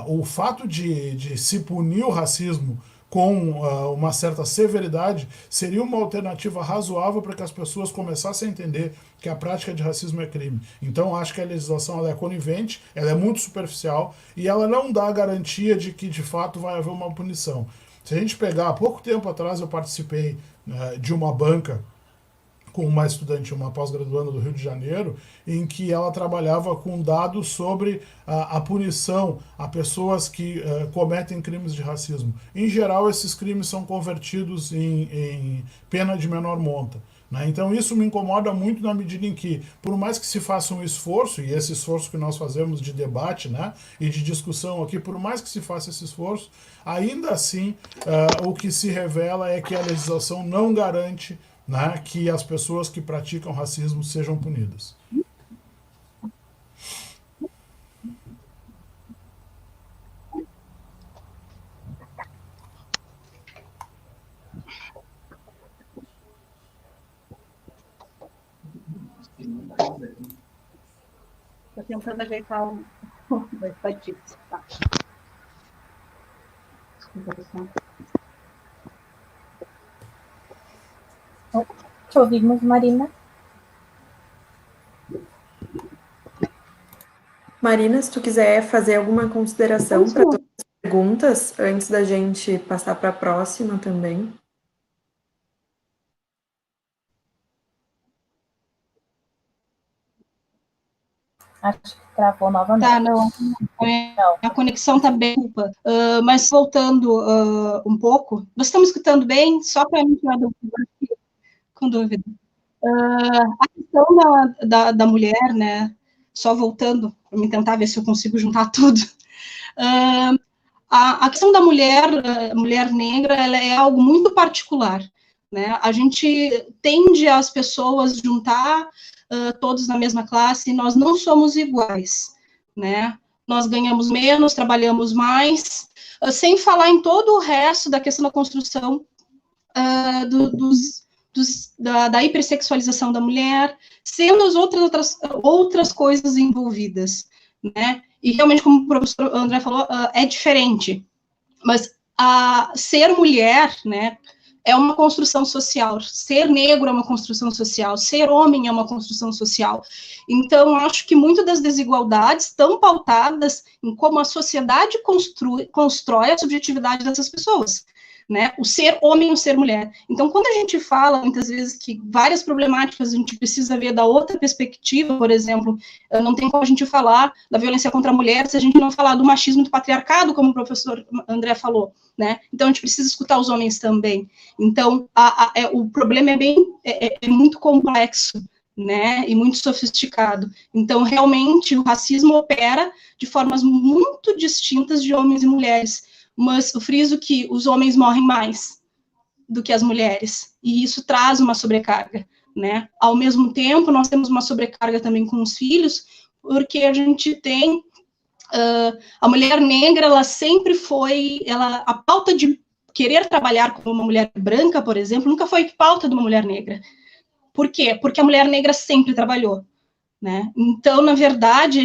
o fato de se punir o racismo com uma certa severidade, seria uma alternativa razoável para que as pessoas começassem a entender que a prática de racismo é crime. Então, acho que a legislação ela é conivente, ela é muito superficial, e ela não dá a garantia de que, de fato, vai haver uma punição. Se a gente pegar, há pouco tempo atrás eu participei de uma banca com uma estudante, uma pós-graduanda do Rio de Janeiro, em que ela trabalhava com dados sobre a punição a pessoas que cometem crimes de racismo. Em geral, esses crimes são convertidos em pena de menor monta, né? Então isso me incomoda muito na medida em que, por mais que se faça um esforço, e esse esforço que nós fazemos de debate, né, e de discussão aqui, por mais que se faça esse esforço, ainda assim o que se revela é que a legislação não garante, né, que as pessoas que praticam racismo sejam punidas. Estou tentando ajeitar o efetivo. Tá. Desculpa, pessoal. Te ouvimos, Marina. Marina, se tu quiser fazer alguma consideração para todas as perguntas, antes da gente passar para a próxima também. Acho que travou novamente. Tá, não. A conexão está bem, mas voltando um pouco, nós estamos escutando bem, só para mim tirar com dúvida. A questão da mulher, né, só voltando, para me tentar ver se eu consigo juntar tudo. A questão da mulher negra, ela é algo muito particular, né? A gente tende as pessoas juntar todos na mesma classe, e nós não somos iguais, né? Nós ganhamos menos, trabalhamos mais, sem falar em todo o resto da questão da construção da hipersexualização da mulher, sendo as outras coisas envolvidas, né? E realmente, como o professor André falou, é diferente, mas ser mulher, né, é uma construção social, ser negro é uma construção social, ser homem é uma construção social. Então, acho que muitas das desigualdades estão pautadas em como a sociedade constrói a subjetividade dessas pessoas, né? O ser homem e o ser mulher. Então, quando a gente fala, muitas vezes, que várias problemáticas a gente precisa ver da outra perspectiva, por exemplo, não tem como a gente falar da violência contra a mulher se a gente não falar do machismo e do patriarcado, como o professor André falou, né? Então, a gente precisa escutar os homens também. Então, o problema é muito complexo, né, e muito sofisticado. Então, realmente, o racismo opera de formas muito distintas de homens e mulheres, mas eu friso que os homens morrem mais, do que as mulheres, e isso traz uma sobrecarga, né? Ao mesmo tempo, nós temos uma sobrecarga também com os filhos, porque a gente tem a mulher negra, ela sempre foi, a pauta de querer trabalhar como uma mulher branca, por exemplo, nunca foi pauta de uma mulher negra. Por quê? Porque a mulher negra sempre trabalhou, né? Então, na verdade,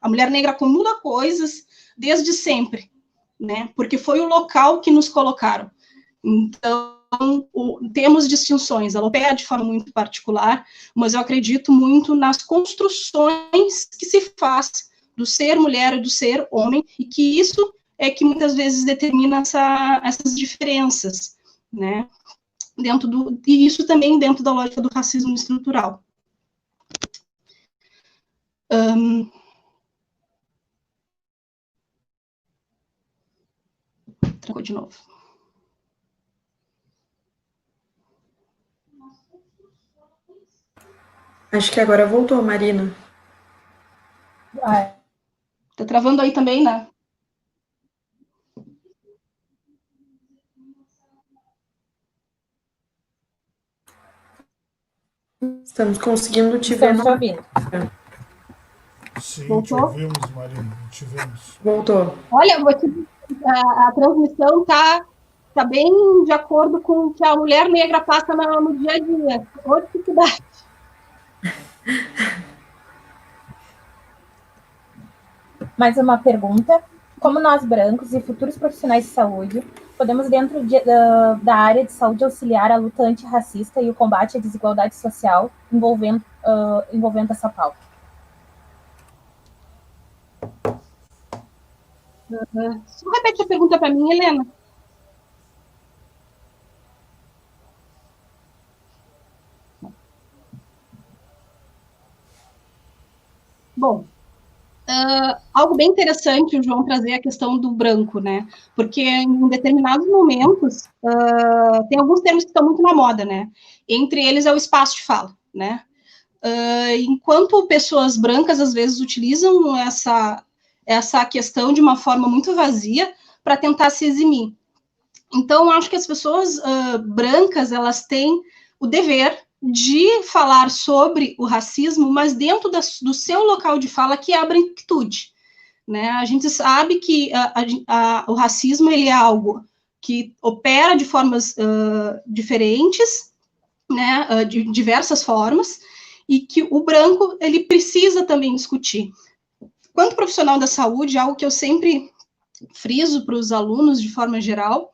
a mulher negra acumula coisas desde sempre, né? Porque foi o local que nos colocaram. Então, temos distinções, ela opera de forma muito particular, mas eu acredito muito nas construções que se faz do ser mulher e do ser homem, e que isso é que muitas vezes determina essas diferenças, né? E isso também dentro da lógica do racismo estrutural. Trancou de novo. Acho que agora voltou, Marina. Tá travando aí também, né? Estamos conseguindo te ver. Estamos te ouvindo. Sim, Voltou? te ouvimos, Marina, te vemos. Voltou. Olha, a transmissão tá bem de acordo com o que a mulher negra passa no dia a dia. Outra dificuldade. Mais uma pergunta. Como nós, brancos e futuros profissionais de saúde, podemos, dentro da área de saúde, auxiliar a luta antirracista e o combate à desigualdade social envolvendo essa pauta? Só repete a pergunta para mim, Helena. Bom, algo bem interessante o João trazer a questão do branco, né? Porque em determinados momentos tem alguns termos que estão muito na moda, né? Entre eles é o espaço de fala, né? Enquanto pessoas brancas às vezes utilizam essa questão de uma forma muito vazia para tentar se eximir. Então, acho que as pessoas brancas, elas têm o dever de falar sobre o racismo, mas dentro do seu local de fala, que é a branquitude, né? A gente sabe que o racismo, ele é algo que opera de formas diferentes, né, de diversas formas, e que o branco, ele precisa também discutir. Quanto profissional da saúde, algo que eu sempre friso para os alunos, de forma geral,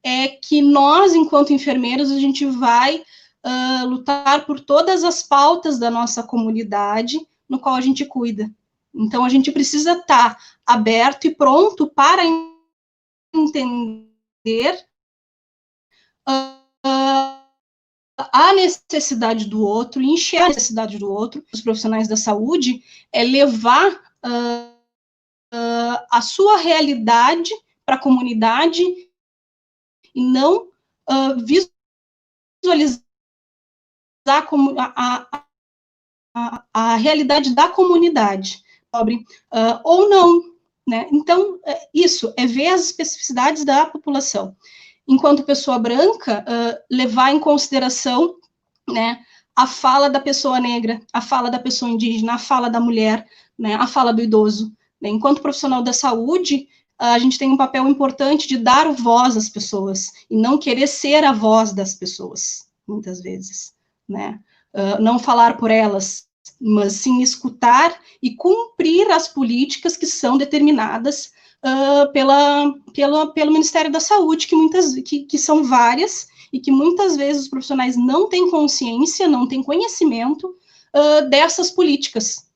é que nós, enquanto enfermeiros, a gente vai lutar por todas as pautas da nossa comunidade, no qual a gente cuida. Então, a gente precisa estar aberto e pronto para entender a necessidade do outro, enxergar a necessidade do outro. Os profissionais da saúde é levar a sua realidade para a comunidade e não visualizar como a realidade da comunidade pobre, ou não, né? Então, isso é ver as especificidades da população. Enquanto pessoa branca, levar em consideração, né, a fala da pessoa negra, a fala da pessoa indígena, a fala da mulher, né, a fala do idoso. Né? Enquanto profissional da saúde, a gente tem um papel importante de dar voz às pessoas e não querer ser a voz das pessoas, muitas vezes, né? Não falar por elas, mas sim escutar e cumprir as políticas que são determinadas pelo Ministério da Saúde, que são várias, e que muitas vezes os profissionais não têm consciência, não têm conhecimento dessas políticas.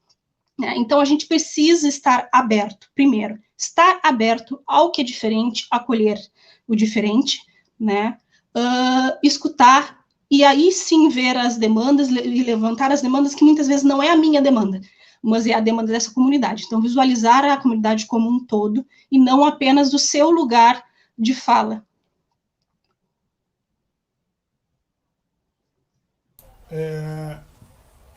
Né? Então, a gente precisa estar aberto, primeiro, estar aberto ao que é diferente, acolher o diferente, né? Escutar, e aí sim ver as demandas e levantar as demandas que muitas vezes não é a minha demanda, mas é a demanda dessa comunidade. Então, visualizar a comunidade como um todo e não apenas do seu lugar de fala.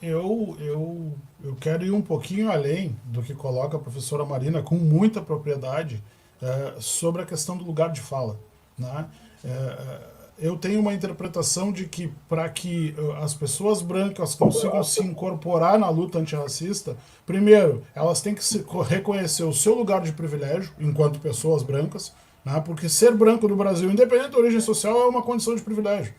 Eu quero ir um pouquinho além do que coloca a professora Marina, com muita propriedade, sobre a questão do lugar de fala. Né? eu tenho uma interpretação de que para que as pessoas brancas consigam se incorporar na luta antirracista, primeiro, elas têm que reconhecer o seu lugar de privilégio enquanto pessoas brancas, né? Porque ser branco no Brasil, independente da origem social, é uma condição de privilégio,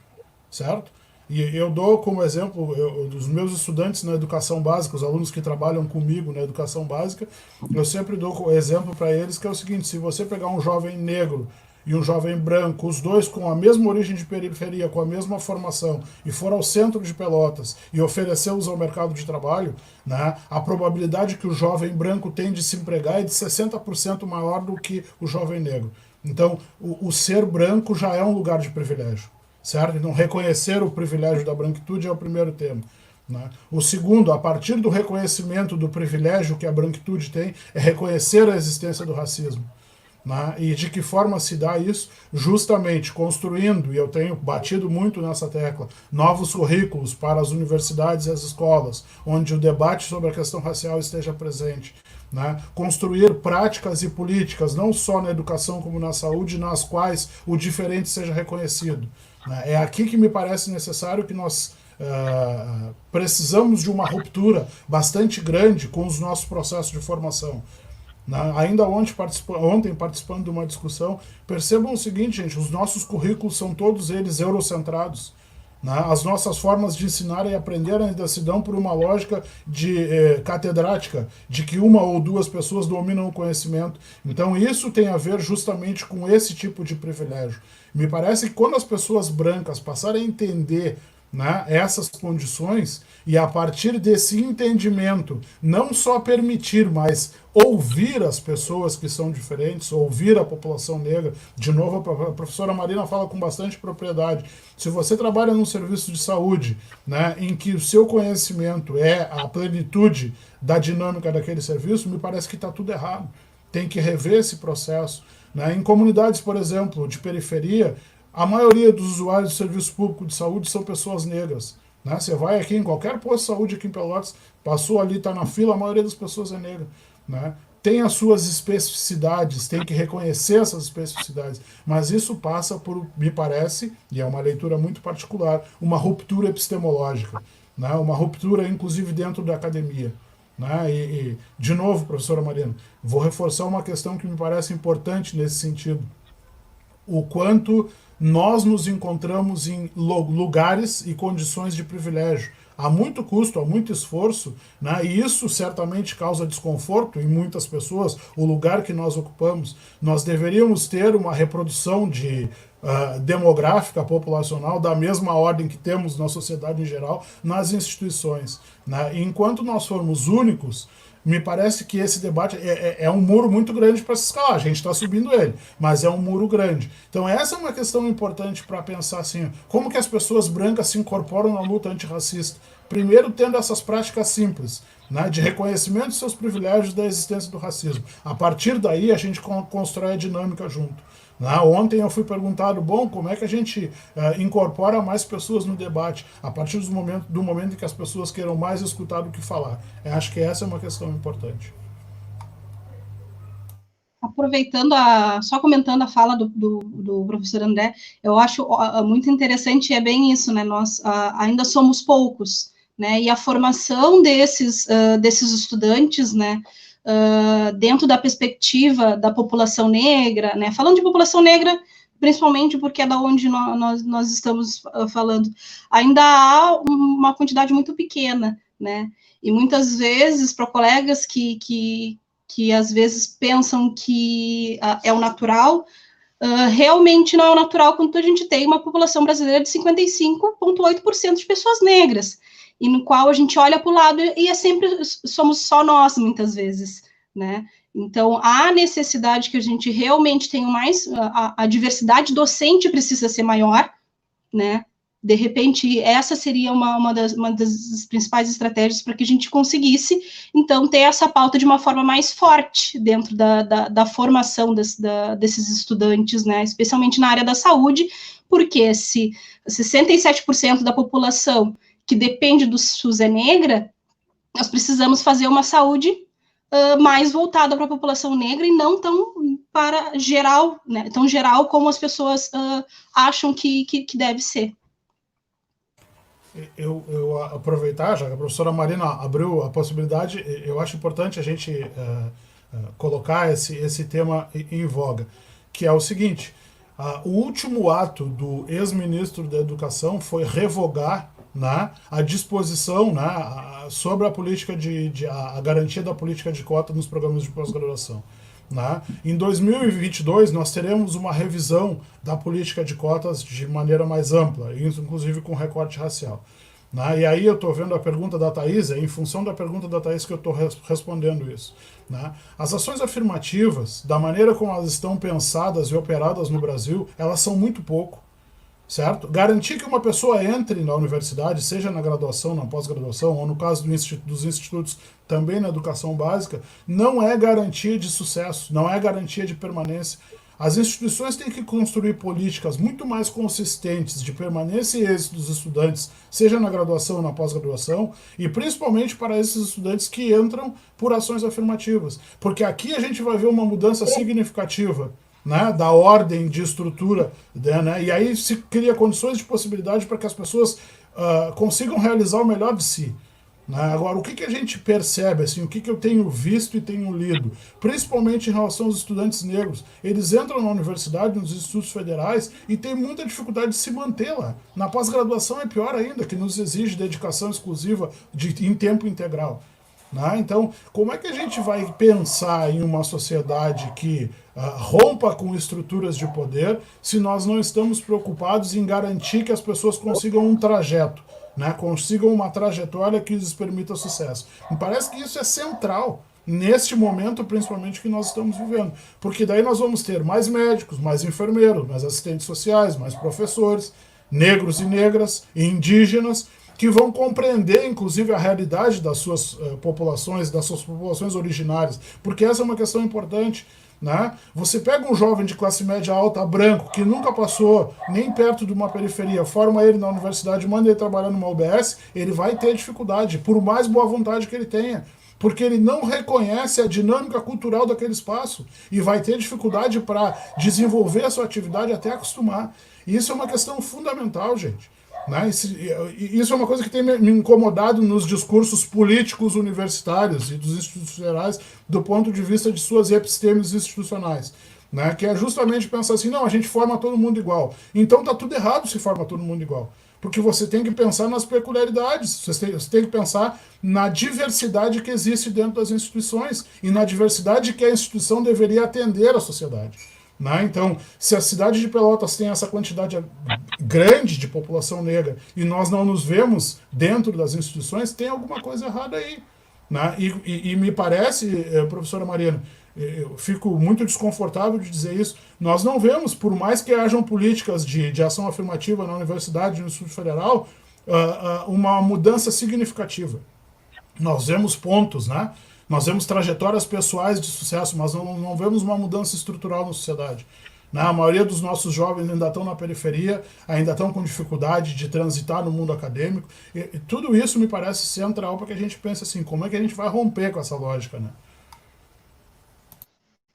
certo? E eu dou como exemplo dos meus estudantes na educação básica, os alunos que trabalham comigo na educação básica, eu sempre dou exemplo para eles que é o seguinte: se você pegar um jovem negro e um jovem branco, os dois com a mesma origem de periferia, com a mesma formação, e for ao centro de Pelotas e oferecê-los ao mercado de trabalho, né, a probabilidade que o jovem branco tem de se empregar é de 60% maior do que o jovem negro. Então, o ser branco já é um lugar de privilégio, certo? Então, reconhecer o privilégio da branquitude é o primeiro tema, né? O segundo, a partir do reconhecimento do privilégio que a branquitude tem, é reconhecer a existência do racismo. Né? E de que forma se dá isso? Justamente construindo, e eu tenho batido muito nessa tecla, novos currículos para as universidades e as escolas, onde o debate sobre a questão racial esteja presente. Né? Construir práticas e políticas, não só na educação como na saúde, nas quais o diferente seja reconhecido. Né? É aqui que me parece necessário que nós precisamos de uma ruptura bastante grande com os nossos processos de formação. Ainda ontem participando de uma discussão, percebam o seguinte, gente: os nossos currículos são todos eles eurocentrados. As nossas formas de ensinar e aprender ainda se dão por uma lógica de catedrática, de que uma ou duas pessoas dominam o conhecimento. Então isso tem a ver justamente com esse tipo de privilégio. Me parece que quando as pessoas brancas passarem a entender, né, essas condições, e a partir desse entendimento não só permitir, mas ouvir as pessoas que são diferentes, ouvir a população negra. De novo, a professora Marina fala com bastante propriedade. Se você trabalha num serviço de saúde, né, em que o seu conhecimento é a plenitude da dinâmica daquele serviço, me parece que está tudo errado. Tem que rever esse processo. Né? Em comunidades, por exemplo, de periferia, a maioria dos usuários do serviço público de saúde são pessoas negras. Né? Você vai aqui em qualquer posto de saúde aqui em Pelotas, passou ali, está na fila, a maioria das pessoas é negra. Né? Tem as suas especificidades, tem que reconhecer essas especificidades, mas isso passa por, me parece, e é uma leitura muito particular, uma ruptura epistemológica, né? Uma ruptura inclusive dentro da academia. Né? E, de novo, professora Marina, vou reforçar uma questão que me parece importante nesse sentido: o quanto nós nos encontramos em lugares e condições de privilégio, há muito custo, há muito esforço, né? E isso certamente causa desconforto em muitas pessoas, o lugar que nós ocupamos. Nós deveríamos ter uma reprodução demográfica, populacional, da mesma ordem que temos na sociedade em geral, nas instituições. Né? E enquanto nós formos únicos, me parece que esse debate é um muro muito grande para se escalar. A gente está subindo ele, mas é um muro grande. Então essa é uma questão importante para pensar assim: como que as pessoas brancas se incorporam na luta antirracista? Primeiro, tendo essas práticas simples, né, de reconhecimento de seus privilégios, da existência do racismo. A partir daí a gente constrói a dinâmica junto. Ontem eu fui perguntado, como é que a gente incorpora mais pessoas no debate a partir do momento em que as pessoas queiram mais escutar do que falar. Eu acho que essa é uma questão importante. Aproveitando, só comentando a fala do professor André, eu acho muito interessante, é bem isso, né? Nós ainda somos poucos, né? E a formação desses estudantes, né? Dentro da perspectiva da população negra, né? Falando de população negra, principalmente porque é da onde nós estamos falando, ainda há uma quantidade muito pequena, né? E muitas vezes, para colegas que às vezes pensam que é o natural, realmente não é o natural quando a gente tem uma população brasileira de 55,8% de pessoas negras, e no qual a gente olha para o lado e somos só nós, muitas vezes, né? Então, há necessidade que a gente realmente tenha mais, a diversidade docente precisa ser maior, né? De repente, essa seria uma das principais estratégias para que a gente conseguisse, então, ter essa pauta de uma forma mais forte dentro da formação desses estudantes, né? Especialmente na área da saúde, porque se 67% da população que depende do SUS é negra, nós precisamos fazer uma saúde mais voltada para a população negra e não tão para geral, né, tão geral como as pessoas acham que deve ser. Eu aproveitar, já que a professora Marina abriu a possibilidade, eu acho importante a gente colocar esse tema em voga, que é o seguinte: o último ato do ex-ministro da Educação foi revogar, né, a disposição, né, sobre a política a garantia da política de cota nos programas de pós-graduação. Né? Em 2022, nós teremos uma revisão da política de cotas de maneira mais ampla, inclusive com recorte racial. Né? E aí eu estou vendo a pergunta da Thaís, é em função da pergunta da Thaís que eu estou respondendo isso. Né? As ações afirmativas, da maneira como elas estão pensadas e operadas no Brasil, elas são muito pouco. Certo? Garantir que uma pessoa entre na universidade, seja na graduação, na pós-graduação, ou no caso dos institutos, também na educação básica, não é garantia de sucesso, não é garantia de permanência. As instituições têm que construir políticas muito mais consistentes de permanência e êxito dos estudantes, seja na graduação ou na pós-graduação, e principalmente para esses estudantes que entram por ações afirmativas. Porque aqui a gente vai ver uma mudança significativa, né, da ordem de estrutura, né, e aí se cria condições de possibilidade para que as pessoas consigam realizar o melhor de si. Né? Agora, o que a gente percebe, assim, o que eu tenho visto e tenho lido, principalmente em relação aos estudantes negros, eles entram na universidade, nos institutos federais, e têm muita dificuldade de se manter lá. Na pós-graduação é pior ainda, que nos exige dedicação exclusiva em tempo integral. Né? Então, como é que a gente vai pensar em uma sociedade que rompa com estruturas de poder se nós não estamos preocupados em garantir que as pessoas consigam um trajeto, né? Consigam uma trajetória que lhes permita sucesso? Me parece que isso é central neste momento, principalmente, que nós estamos vivendo. Porque daí nós vamos ter mais médicos, mais enfermeiros, mais assistentes sociais, mais professores, negros e negras, indígenas, que vão compreender, inclusive, a realidade das suas populações originárias, porque essa é uma questão importante. Né? Você pega um jovem de classe média alta, branco, que nunca passou nem perto de uma periferia, forma ele na universidade, manda ele trabalhar numa UBS, ele vai ter dificuldade, por mais boa vontade que ele tenha, porque ele não reconhece a dinâmica cultural daquele espaço e vai ter dificuldade para desenvolver a sua atividade até acostumar. E isso é uma questão fundamental, gente. Né? Isso é uma coisa que tem me incomodado nos discursos políticos universitários e dos institutos federais do ponto de vista de suas epistemes institucionais, né? Que é justamente pensar assim, não, a gente forma todo mundo igual. Então tá tudo errado se forma todo mundo igual, porque você tem que pensar nas peculiaridades, você tem que pensar na diversidade que existe dentro das instituições e na diversidade que a instituição deveria atender à sociedade. Né? Então, se a cidade de Pelotas tem essa quantidade grande de população negra e nós não nos vemos dentro das instituições, tem alguma coisa errada aí. Né? E me parece, professora Marina, eu fico muito desconfortável de dizer isso, nós não vemos, por mais que hajam políticas de ação afirmativa na universidade, no Instituto Federal, uma mudança significativa. Nós vemos pontos, né? Nós vemos trajetórias pessoais de sucesso, mas não vemos uma mudança estrutural na sociedade. Né? A maioria dos nossos jovens ainda estão na periferia, ainda estão com dificuldade de transitar no mundo acadêmico. E tudo isso me parece central para que a gente pense assim, como é que a gente vai romper com essa lógica, né?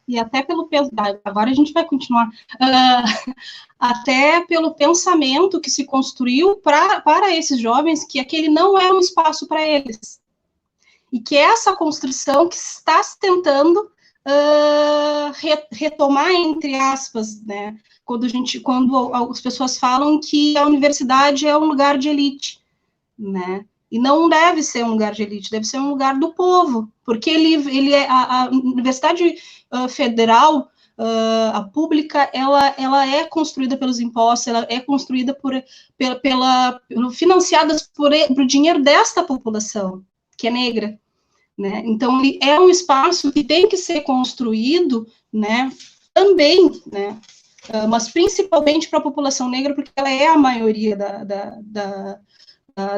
E até pelo... Agora a gente vai continuar. Até pelo pensamento que se construiu para esses jovens, que aquele não é um espaço para eles. E que essa construção que está se tentando retomar, entre aspas, né? Quando as pessoas falam que a universidade é um lugar de elite, né? E não deve ser um lugar de elite, deve ser um lugar do povo, porque ele é a Universidade Federal, a pública, ela é construída pelos impostos, ela é construída financiadas por dinheiro desta população, que é negra, né? Então, ele é um espaço que tem que ser construído, né, também, né, mas principalmente para a população negra, porque ela é a maioria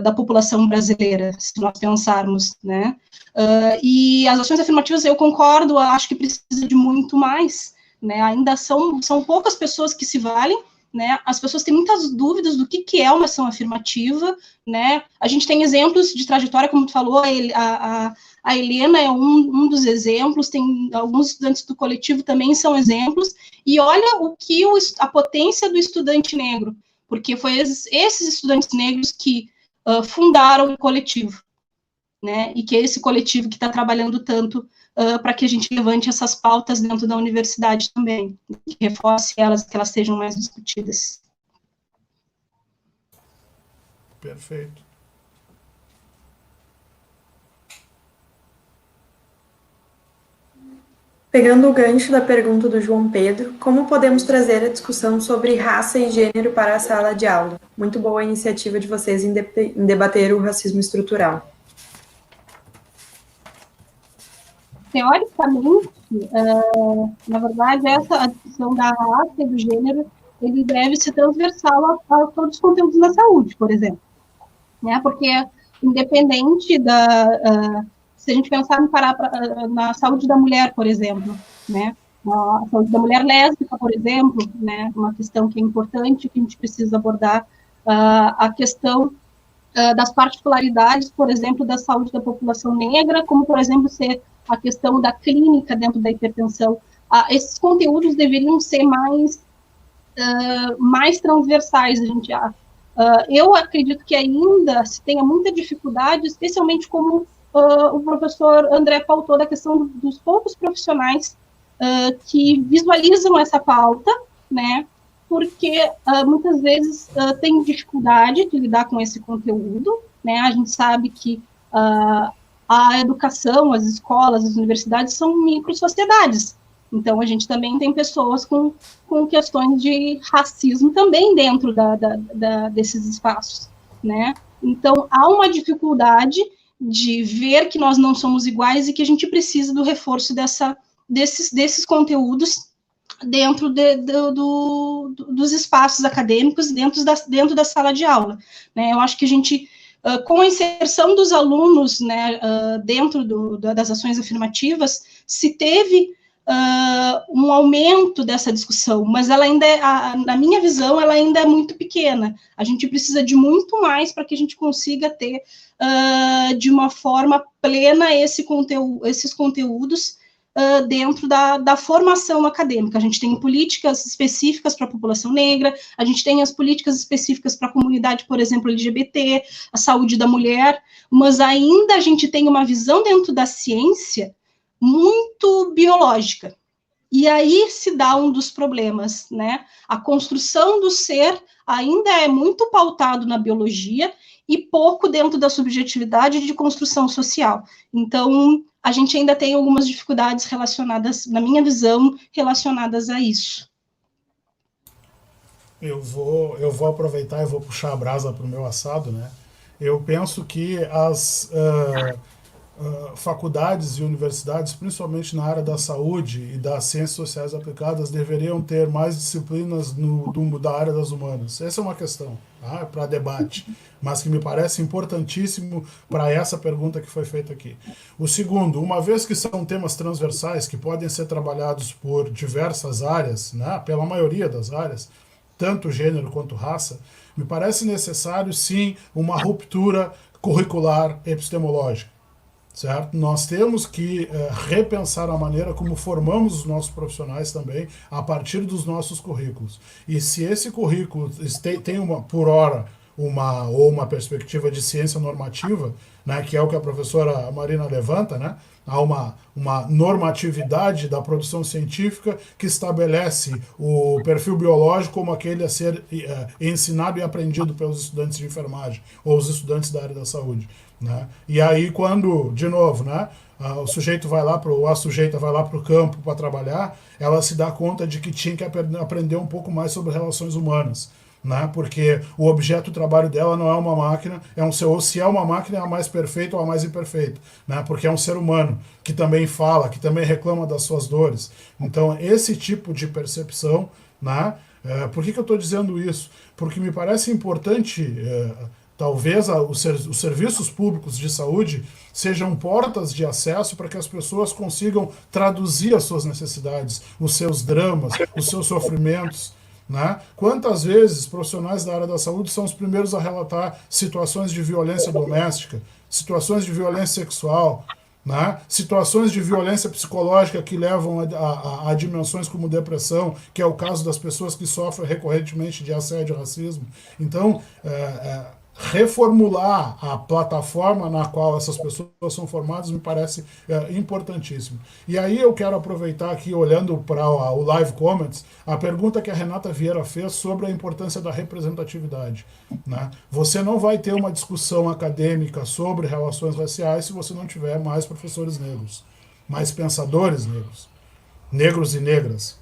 da população brasileira, se nós pensarmos, né? E as ações afirmativas, eu concordo, acho que precisa de muito mais, né? Ainda são poucas pessoas que se valem, né? As pessoas têm muitas dúvidas do que é uma ação afirmativa, né? A gente tem exemplos de trajetória, como tu falou, a Helena é um dos exemplos, tem alguns estudantes do coletivo também são exemplos, e olha a potência do estudante negro, porque foi esses estudantes negros que fundaram o coletivo, né? E que é esse coletivo que está trabalhando tanto para que a gente levante essas pautas dentro da universidade também, que reforce elas, que elas sejam mais discutidas. Perfeito. Pegando o gancho da pergunta do João Pedro, como podemos trazer a discussão sobre raça e gênero para a sala de aula? Muito boa a iniciativa de vocês em debater o racismo estrutural. Teoricamente, na verdade, essa discussão da raça e do gênero, ele deve ser transversal a todos os conteúdos da saúde, por exemplo, né? Porque independente se a gente pensar na saúde da mulher, por exemplo, né? A saúde da mulher lésbica, por exemplo, né? Uma questão que é importante, que a gente precisa abordar, a questão das particularidades, por exemplo, da saúde da população negra, como, por exemplo, ser a questão da clínica dentro da hipertensão. Esses conteúdos deveriam ser mais transversais, a gente acha. Eu acredito que ainda se tenha muita dificuldade, especialmente como o professor André pautou, da questão dos poucos profissionais que visualizam essa pauta, né, porque muitas vezes tem dificuldade de lidar com esse conteúdo, né? A gente sabe que a educação, as escolas, as universidades são micro-sociedades, então a gente também tem pessoas com questões de racismo também dentro desses espaços, né? Então há uma dificuldade de ver que nós não somos iguais e que a gente precisa do reforço desses conteúdos dentro dos espaços acadêmicos, dentro da sala de aula, né? Eu acho que a gente, com a inserção dos alunos, né, dentro das ações afirmativas, se teve um aumento dessa discussão, mas ela ainda na minha visão, ela ainda é muito pequena. A gente precisa de muito mais para que a gente consiga ter, de uma forma plena, esses conteúdos dentro da formação acadêmica. A gente tem políticas específicas para a população negra, a gente tem as políticas específicas para a comunidade, por exemplo, LGBT, a saúde da mulher, mas ainda a gente tem uma visão dentro da ciência muito biológica. E aí se dá um dos problemas, né? A construção do ser ainda é muito pautado na biologia e pouco dentro da subjetividade de construção social. Então, a gente ainda tem algumas dificuldades relacionadas, na minha visão, relacionadas a isso. Eu vou aproveitar e vou puxar a brasa para o meu assado, né? Eu penso que as faculdades e universidades, principalmente na área da saúde e das ciências sociais aplicadas, deveriam ter mais disciplinas da área das humanas. Essa é uma questão, tá? Para debate, mas que me parece importantíssimo para essa pergunta que foi feita aqui. O segundo, uma vez que são temas transversais que podem ser trabalhados por diversas áreas, né, pela maioria das áreas, tanto gênero quanto raça, me parece necessário, sim, uma ruptura curricular epistemológica. Certo? Nós temos que repensar a maneira como formamos os nossos profissionais também a partir dos nossos currículos. E se esse currículo tem por hora uma perspectiva de ciência normativa, né, que é o que a professora Marina levanta, né? Há uma normatividade da produção científica que estabelece o perfil biológico como aquele a ser ensinado e aprendido pelos estudantes de enfermagem ou os estudantes da área da saúde, né? E aí quando, de novo, né, a sujeita vai lá para o campo para trabalhar, ela se dá conta de que tinha que aprender um pouco mais sobre relações humanas, né? Porque o objeto do trabalho dela não é uma máquina, ou se é uma máquina, é a mais perfeita ou a mais imperfeita, né? Porque é um ser humano que também fala, que também reclama das suas dores. Então, esse tipo de percepção, né? Por que eu estou dizendo isso? Porque me parece importante, talvez os serviços públicos de saúde sejam portas de acesso para que as pessoas consigam traduzir as suas necessidades, os seus dramas, os seus sofrimentos, né? Quantas vezes profissionais da área da saúde são os primeiros a relatar situações de violência doméstica, situações de violência sexual, né? Situações de violência psicológica que levam a dimensões como depressão, que é o caso das pessoas que sofrem recorrentemente de assédio e racismo. Então, reformular a plataforma na qual essas pessoas são formadas me parece importantíssimo. E aí eu quero aproveitar aqui, olhando para o Live Comments, a pergunta que a Renata Vieira fez sobre a importância da representatividade, né? Você não vai ter uma discussão acadêmica sobre relações raciais se você não tiver mais professores negros, mais pensadores negros, negros e negras.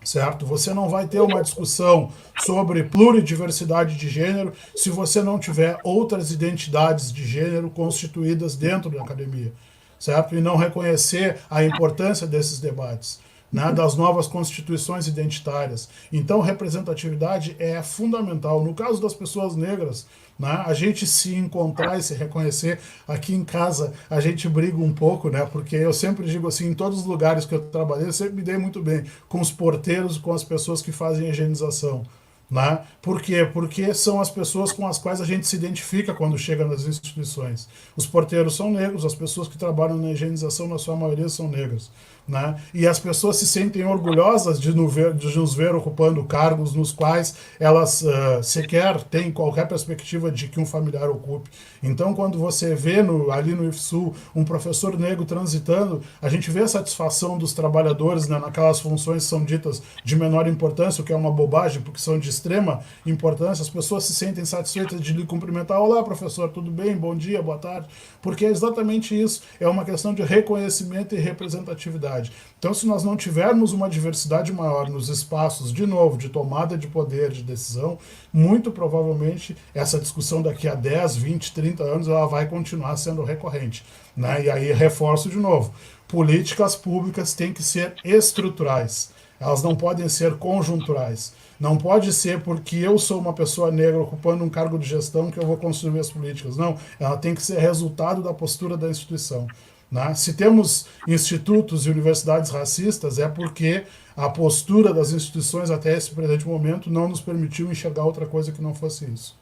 Certo? Você não vai ter uma discussão sobre pluridiversidade de gênero se você não tiver outras identidades de gênero constituídas dentro da academia, certo? E não reconhecer a importância desses debates, né, das novas constituições identitárias. Então, representatividade é fundamental. No caso das pessoas negras, né, a gente se encontrar e se reconhecer. Aqui em casa a gente briga um pouco, né, porque eu sempre digo assim, em todos os lugares que eu trabalhei, eu sempre me dei muito bem com os porteiros, com as pessoas que fazem higienização. Né? Por quê? Porque são as pessoas com as quais a gente se identifica quando chega nas instituições. Os porteiros são negros, as pessoas que trabalham na higienização, na sua maioria, são negras. Né? E as pessoas se sentem orgulhosas de nos ver ocupando cargos nos quais elas sequer têm qualquer perspectiva de que um familiar ocupe. Então, quando você vê ali no IFSU um professor negro transitando, a gente vê a satisfação dos trabalhadores, né, naquelas funções que são ditas de menor importância, o que é uma bobagem, porque são de extrema importância. As pessoas se sentem satisfeitas de lhe cumprimentar. Olá, professor, tudo bem? Bom dia, boa tarde. Porque é exatamente isso. É uma questão de reconhecimento e representatividade. Então, se nós não tivermos uma diversidade maior nos espaços, de novo, de tomada de poder, de decisão, muito provavelmente essa discussão daqui a 10, 20, 30 anos, ela vai continuar sendo recorrente. Né? E aí, reforço de novo, políticas públicas têm que ser estruturais. Elas não podem ser conjunturais. Não pode ser porque eu sou uma pessoa negra ocupando um cargo de gestão que eu vou construir as políticas. Não, ela tem que ser resultado da postura da instituição. Né? Se temos institutos e universidades racistas, é porque a postura das instituições até esse presente momento não nos permitiu enxergar outra coisa que não fosse isso.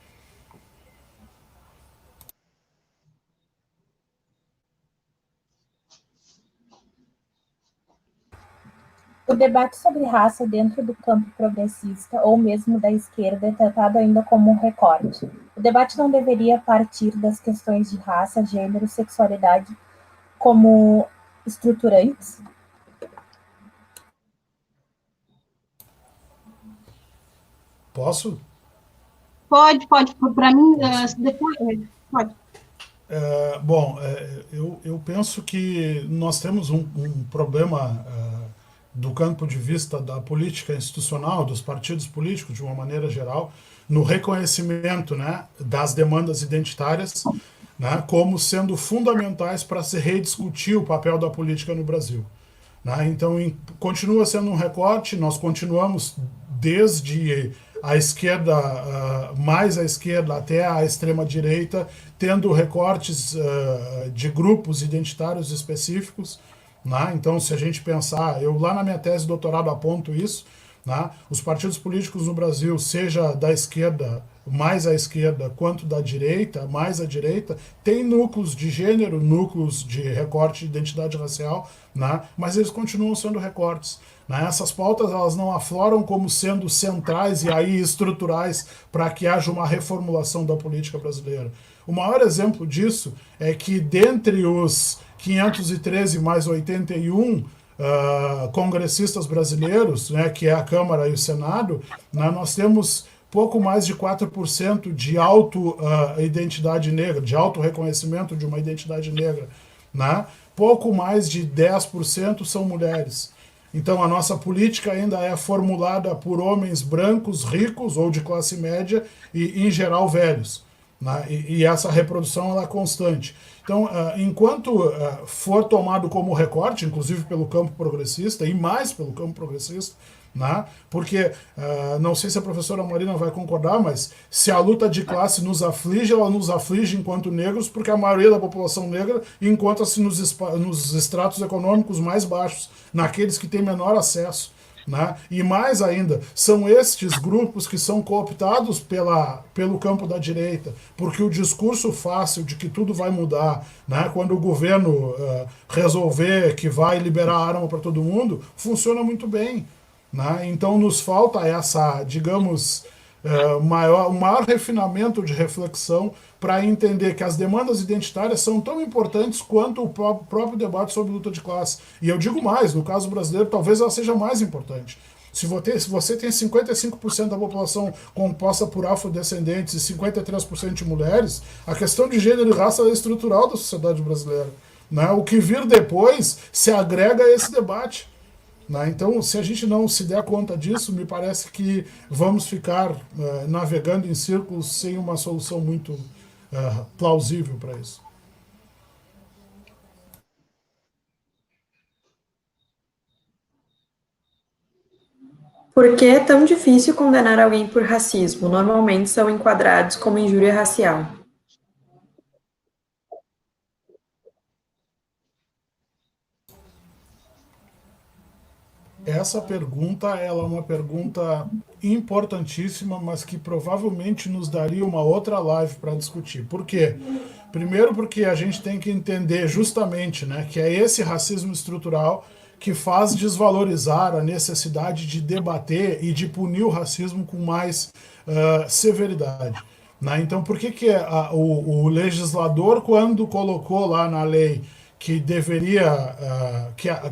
O debate sobre raça dentro do campo progressista ou mesmo da esquerda é tratado ainda como um recorte. O debate não deveria partir das questões de raça, gênero, sexualidade como estruturantes? Posso? Pode. Para mim, depois, pode. Bom, eu penso que nós temos um problema do campo de vista da política institucional, dos partidos políticos, de uma maneira geral, no reconhecimento, né, das demandas identitárias, né, como sendo fundamentais para se rediscutir o papel da política no Brasil. Né? Então, continua sendo um recorte, nós continuamos desde a esquerda, mais à esquerda até a extrema-direita, tendo recortes de grupos identitários específicos. Né? Então, se a gente pensar, eu lá na minha tese de doutorado aponto isso, né? Os partidos políticos no Brasil, seja da esquerda, mais à esquerda, quanto da direita, mais à direita, tem núcleos de gênero, núcleos de recorte de identidade racial, né? Mas eles continuam sendo recortes. Né? Essas pautas elas não afloram como sendo centrais e aí estruturais para que haja uma reformulação da política brasileira. O maior exemplo disso é que dentre os 513 mais 81 congressistas brasileiros, né, que é a Câmara e o Senado, né, nós temos pouco mais de 4% de auto-identidade negra, de auto-reconhecimento de uma identidade negra. Né? Pouco mais de 10% são mulheres. Então a nossa política ainda é formulada por homens brancos, ricos ou de classe média e, em geral, velhos. Né? E essa reprodução ela é constante. Então, enquanto for tomado como recorte, inclusive pelo campo progressista, e mais pelo campo progressista, né? Porque, não sei se a professora Marina vai concordar, mas se a luta de classe nos aflige, ela nos aflige enquanto negros, porque a maioria da população negra encontra-se nos estratos econômicos mais baixos, naqueles que têm menor acesso. né? E mais ainda, são estes grupos que são cooptados pelo campo da direita, porque o discurso fácil de que tudo vai mudar, né, quando o governo resolver que vai liberar arma para todo mundo, funciona muito bem. Né? Então nos falta essa, digamos, um maior refinamento de reflexão para entender que as demandas identitárias são tão importantes quanto o próprio debate sobre luta de classe. E eu digo mais, no caso brasileiro, talvez ela seja mais importante. Se você tem 55% da população composta por afrodescendentes e 53% de mulheres, a questão de gênero e raça é estrutural da sociedade brasileira. Né? O que vir depois se agrega a esse debate. Né? Então, se a gente não se der conta disso, me parece que vamos ficar navegando em círculos sem uma solução muito plausível para isso. Por que é tão difícil condenar alguém por racismo? Normalmente são enquadrados como injúria racial. Essa pergunta ela é uma pergunta importantíssima, mas que provavelmente nos daria uma outra live para discutir. Por quê? Primeiro porque a gente tem que entender justamente, né, que é esse racismo estrutural que faz desvalorizar a necessidade de debater e de punir o racismo com mais severidade. Né? Então, por que o legislador, quando colocou lá na lei que deveria,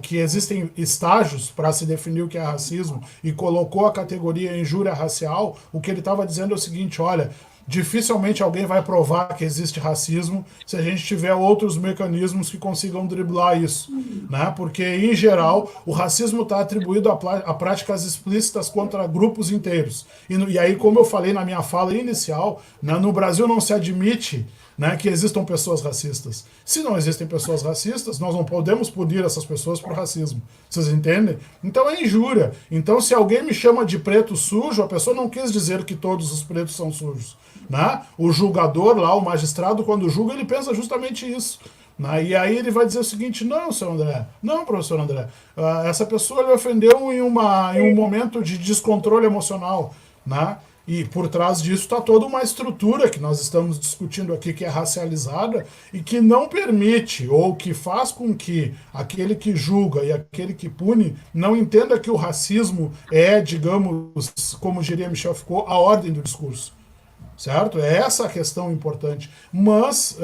que existem estágios para se definir o que é racismo e colocou a categoria injúria racial, o que ele estava dizendo é o seguinte, olha, dificilmente alguém vai provar que existe racismo se a gente tiver outros mecanismos que consigam driblar isso, né? Porque, em geral, o racismo está atribuído a práticas explícitas contra grupos inteiros. E aí, como eu falei na minha fala inicial, né, no Brasil não se admite, né, que existam pessoas racistas. Se não existem pessoas racistas, nós não podemos punir essas pessoas por racismo. Vocês entendem? Então é injúria. Então, se alguém me chama de preto sujo, a pessoa não quis dizer que todos os pretos são sujos. Né? O julgador lá, o magistrado, quando julga, ele pensa justamente isso. Né? E aí ele vai dizer o seguinte, não, seu André, não, professor André, essa pessoa lhe ofendeu em um momento de descontrole emocional. Né? E por trás disso está toda uma estrutura que nós estamos discutindo aqui, que é racializada e que não permite, ou que faz com que aquele que julga e aquele que pune não entenda que o racismo é, digamos, como diria Michel Foucault, a ordem do discurso. Certo? É essa a questão importante. Mas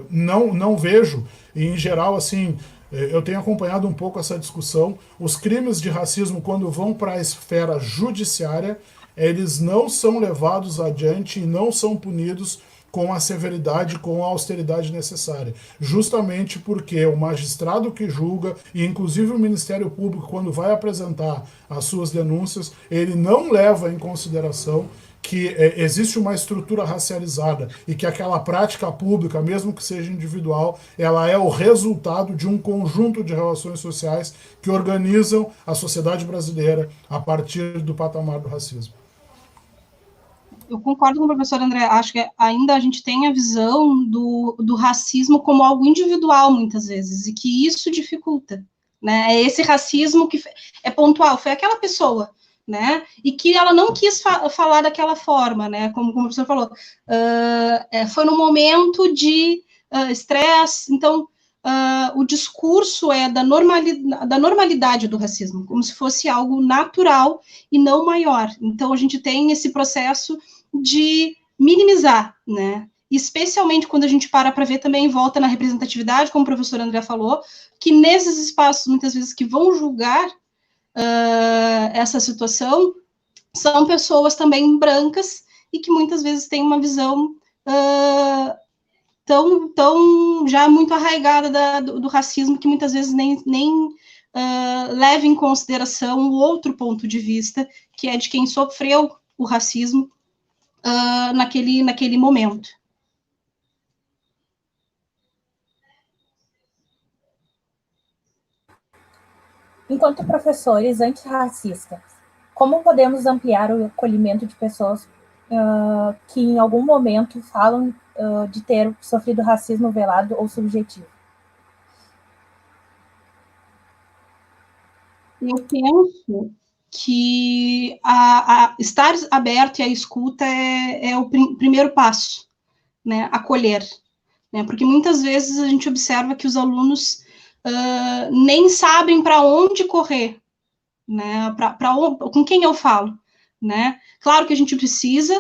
não vejo, em geral, assim, eu tenho acompanhado um pouco essa discussão, os crimes de racismo, quando vão para a esfera judiciária, eles não são levados adiante e não são punidos com a severidade, com a austeridade necessária. Justamente porque o magistrado que julga, e inclusive o Ministério Público, quando vai apresentar as suas denúncias, ele não leva em consideração que existe uma estrutura racializada e que aquela prática pública, mesmo que seja individual, ela é o resultado de um conjunto de relações sociais que organizam a sociedade brasileira a partir do patamar do racismo. Eu concordo com o professor André, acho que ainda a gente tem a visão do racismo como algo individual, muitas vezes, e que isso dificulta, né? É esse racismo que é pontual, foi aquela pessoa, né? E que ela não quis falar daquela forma, né? Como o professor falou, foi num momento de estresse, então o discurso é da normalidade do racismo, como se fosse algo natural e não maior. Então a gente tem esse processo de minimizar, né? Especialmente quando a gente para ver também, volta na representatividade, como o professor André falou, que nesses espaços, muitas vezes, que vão julgar essa situação, são pessoas também brancas e que muitas vezes têm uma visão tão já muito arraigada do racismo, que muitas vezes nem leva em consideração o outro ponto de vista, que é de quem sofreu o racismo naquele momento. Enquanto professores antirracistas, como podemos ampliar o acolhimento de pessoas que em algum momento falam de ter sofrido racismo velado ou subjetivo? Eu penso que estar aberto e a escuta é o primeiro passo, né? Acolher, né? Porque muitas vezes a gente observa que os alunos nem sabem para onde correr, né? Com quem eu falo, né? Claro que a gente precisa,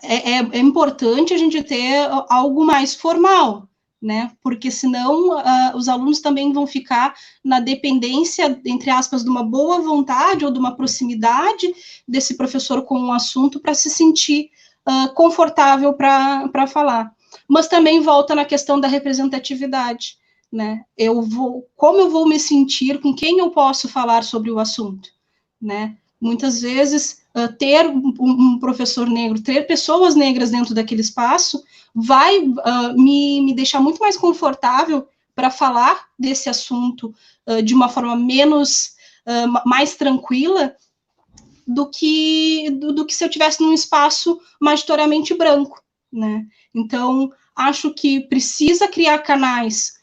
é importante a gente ter algo mais formal, né? Porque senão os alunos também vão ficar na dependência, entre aspas, de uma boa vontade ou de uma proximidade desse professor com um assunto para se sentir confortável para falar. Mas também volta na questão da representatividade, né? Como eu vou me sentir, com quem eu posso falar sobre o assunto, né? Muitas vezes, ter um professor negro, ter pessoas negras dentro daquele espaço, vai me deixar muito mais confortável para falar desse assunto de uma forma mais tranquila do que se eu tivesse num espaço majoritariamente branco, né? Então, acho que precisa criar canais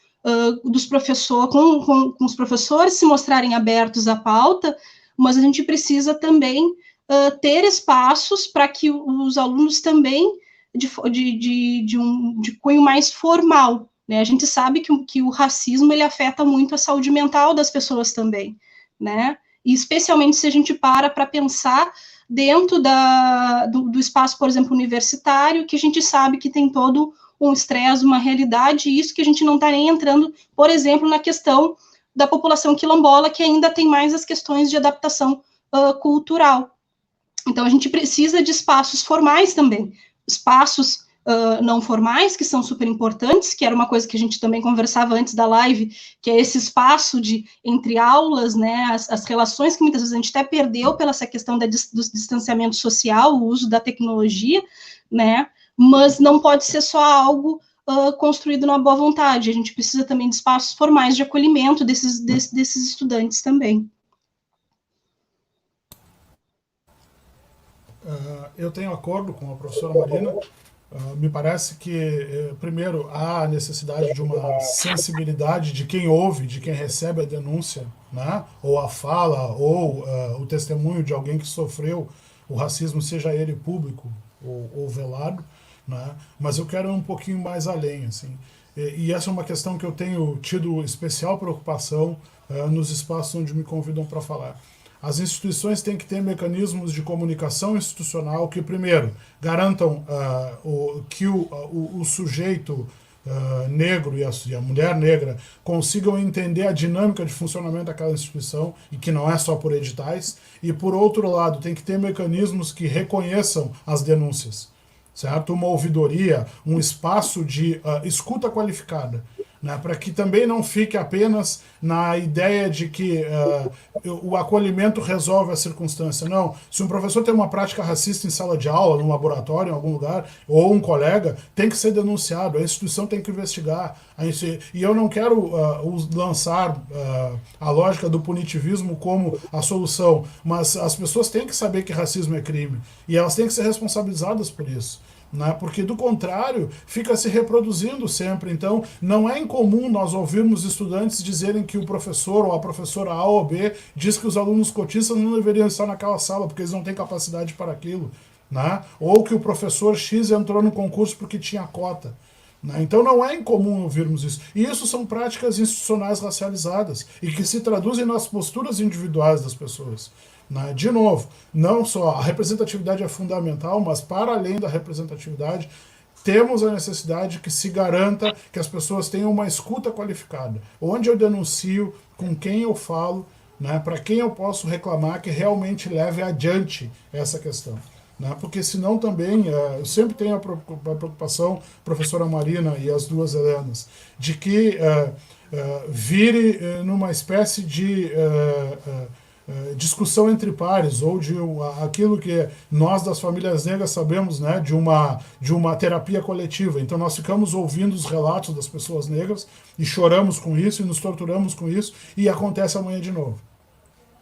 dos professores, com os professores se mostrarem abertos à pauta, mas a gente precisa também ter espaços para que os alunos também, de cunho mais formal, né? A gente sabe que o racismo, ele afeta muito a saúde mental das pessoas também, né? E especialmente se a gente para pensar dentro do espaço, por exemplo, universitário, que a gente sabe que tem todo um estresse, uma realidade, e isso que a gente não está nem entrando, por exemplo, na questão da população quilombola, que ainda tem mais as questões de adaptação cultural. Então, a gente precisa de espaços formais também, espaços não formais, que são super importantes, que era uma coisa que a gente também conversava antes da live, que é esse espaço entre aulas, né, as relações que muitas vezes a gente até perdeu pela essa questão do distanciamento social, o uso da tecnologia, né, mas não pode ser só algo construído na boa vontade, a gente precisa também de espaços formais de acolhimento desses estudantes também. Eu tenho acordo com a professora Marina. Me parece que, primeiro, há a necessidade de uma sensibilidade de quem ouve, de quem recebe a denúncia, né? Ou a fala, ou o testemunho de alguém que sofreu o racismo, seja ele público ou velado, né? Mas eu quero ir um pouquinho mais além, assim. E essa é uma questão que eu tenho tido especial preocupação nos espaços onde me convidam para falar. As instituições têm que ter mecanismos de comunicação institucional que, primeiro, garantam que o sujeito negro e a mulher negra consigam entender a dinâmica de funcionamento daquela instituição e que não é só por editais. E, por outro lado, tem que ter mecanismos que reconheçam as denúncias, certo? Uma ouvidoria, um espaço de escuta qualificada, né, para que também não fique apenas na ideia de que o acolhimento resolve a circunstância. Não, se um professor tem uma prática racista em sala de aula, num laboratório, em algum lugar, ou um colega, tem que ser denunciado, a instituição tem que investigar. E eu não quero lançar a lógica do punitivismo como a solução, mas as pessoas têm que saber que racismo é crime, e elas têm que ser responsabilizadas por isso. Né? Porque, do contrário, fica se reproduzindo sempre. Então, não é incomum nós ouvirmos estudantes dizerem que o professor ou a professora A ou B diz que os alunos cotistas não deveriam estar naquela sala porque eles não têm capacidade para aquilo. Né? Ou que o professor X entrou no concurso porque tinha cota. Né? Então, não é incomum ouvirmos isso. E isso são práticas institucionais racializadas e que se traduzem nas posturas individuais das pessoas. De novo, não só a representatividade é fundamental, mas para além da representatividade, temos a necessidade que se garanta que as pessoas tenham uma escuta qualificada. Onde eu denuncio, com quem eu falo, né, para quem eu posso reclamar que realmente leve adiante essa questão. Porque senão também, eu sempre tenho a preocupação, professora Marina e as duas Helenas, de que vire numa espécie de discussão entre pares, ou de aquilo que nós das famílias negras sabemos, né, de uma terapia coletiva. Então nós ficamos ouvindo os relatos das pessoas negras e choramos com isso e nos torturamos com isso e acontece amanhã de novo.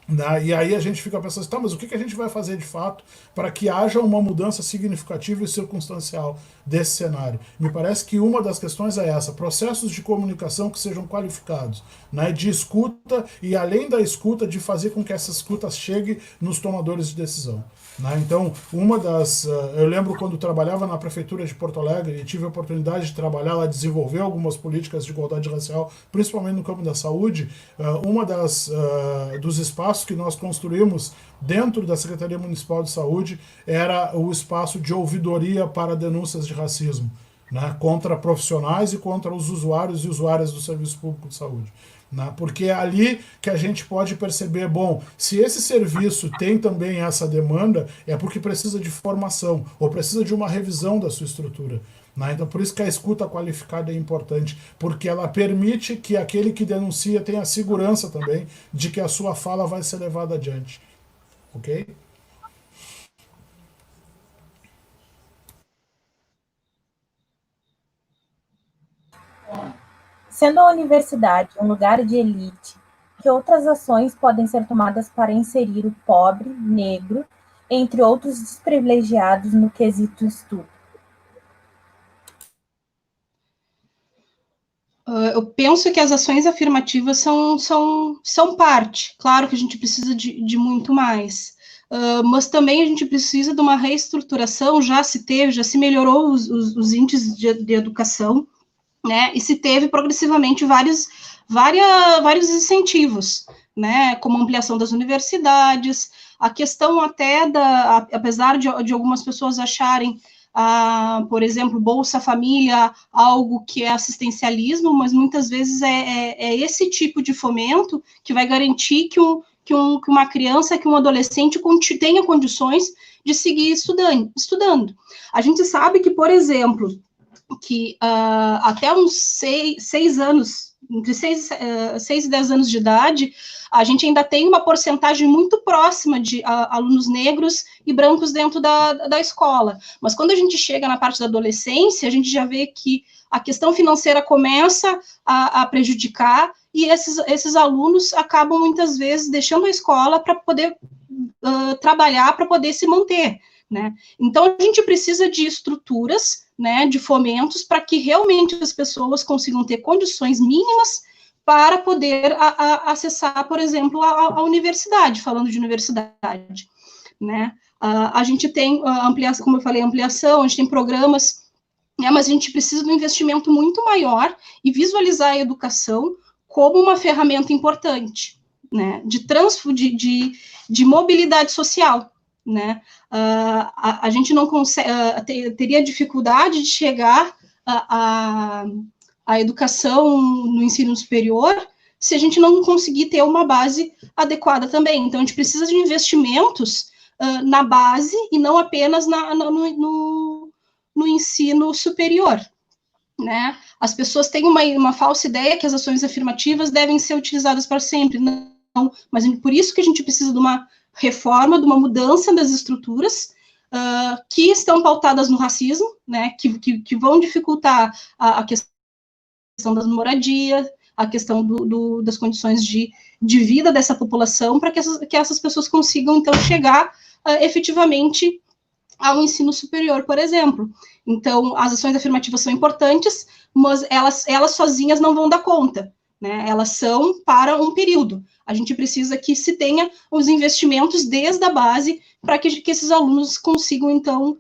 Né? E aí a gente fica pensando, tá, mas o que a gente vai fazer de fato para que haja uma mudança significativa e circunstancial desse cenário? Me parece que uma das questões é essa, processos de comunicação que sejam qualificados, né, de escuta e, além da escuta, de fazer com que essa escuta chegue nos tomadores de decisão. Né? Então, eu lembro quando trabalhava na prefeitura de Porto Alegre e tive a oportunidade de trabalhar lá, desenvolver algumas políticas de igualdade racial, principalmente no campo da saúde. Dos espaços que nós construímos dentro da Secretaria Municipal de Saúde era o espaço de ouvidoria para denúncias de racismo, né, contra profissionais e contra os usuários e usuárias do Serviço Público de Saúde. Né, porque é ali que a gente pode perceber, bom, se esse serviço tem também essa demanda, é porque precisa de formação ou precisa de uma revisão da sua estrutura. Né? Então, por isso que a escuta qualificada é importante, porque ela permite que aquele que denuncia tenha segurança também de que a sua fala vai ser levada adiante. Ok? Sendo a universidade um lugar de elite, que outras ações podem ser tomadas para inserir o pobre, negro, entre outros desprivilegiados no quesito estudo? Eu penso que as ações afirmativas são parte. Claro que a gente precisa de muito mais. Mas também a gente precisa de uma reestruturação, já se melhorou os índices de educação, né? E se teve progressivamente vários incentivos, né? Como ampliação das universidades, a questão até apesar de algumas pessoas acharem, por exemplo, Bolsa Família, algo que é assistencialismo, mas muitas vezes é esse tipo de fomento que vai garantir que uma criança, que um adolescente tenha condições de seguir estudando. A gente sabe que, por exemplo, que até uns 6 anos, entre 6 e 10 anos de idade, a gente ainda tem uma porcentagem muito próxima de alunos negros e brancos dentro da escola. Mas quando a gente chega na parte da adolescência, a gente já vê que a questão financeira começa a prejudicar e esses alunos acabam muitas vezes deixando a escola para poder trabalhar, para poder se manter. Né? Então, a gente precisa de estruturas, né, de fomentos, para que realmente as pessoas consigam ter condições mínimas para poder acessar, por exemplo, a universidade, falando de universidade. Né? A gente tem ampliação, como eu falei, ampliação, a gente tem programas, né, mas a gente precisa de um investimento muito maior e visualizar a educação como uma ferramenta importante, né, de mobilidade social. Né? A gente não consegue, teria dificuldade de chegar à educação no ensino superior se a gente não conseguir ter uma base adequada também. Então, a gente precisa de investimentos na base e não apenas no ensino superior. Né? As pessoas têm uma falsa ideia que as ações afirmativas devem ser utilizadas para sempre. Não, mas por isso que a gente precisa de uma reforma, de uma mudança das estruturas que estão pautadas no racismo, né, que vão dificultar a questão da moradia, a questão das condições de vida dessa população, para que essas pessoas consigam, então, chegar efetivamente ao ensino superior, por exemplo. Então, as ações afirmativas são importantes, mas elas sozinhas não vão dar conta. Né? Elas são para um período. A gente precisa que se tenha os investimentos desde a base para que esses alunos consigam, então,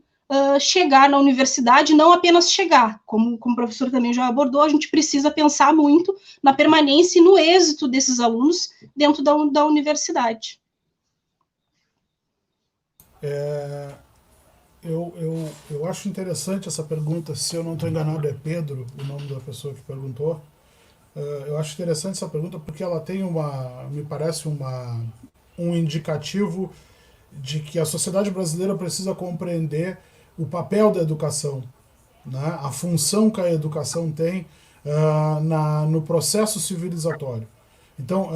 chegar na universidade, não apenas chegar, como o professor também já abordou, a gente precisa pensar muito na permanência e no êxito desses alunos dentro da universidade. Eu acho interessante essa pergunta, se eu não estou enganado é Pedro, o nome da pessoa que perguntou. Eu acho interessante essa pergunta porque ela tem me parece um indicativo de que a sociedade brasileira precisa compreender o papel da educação, né? A função que a educação tem no processo civilizatório. Então,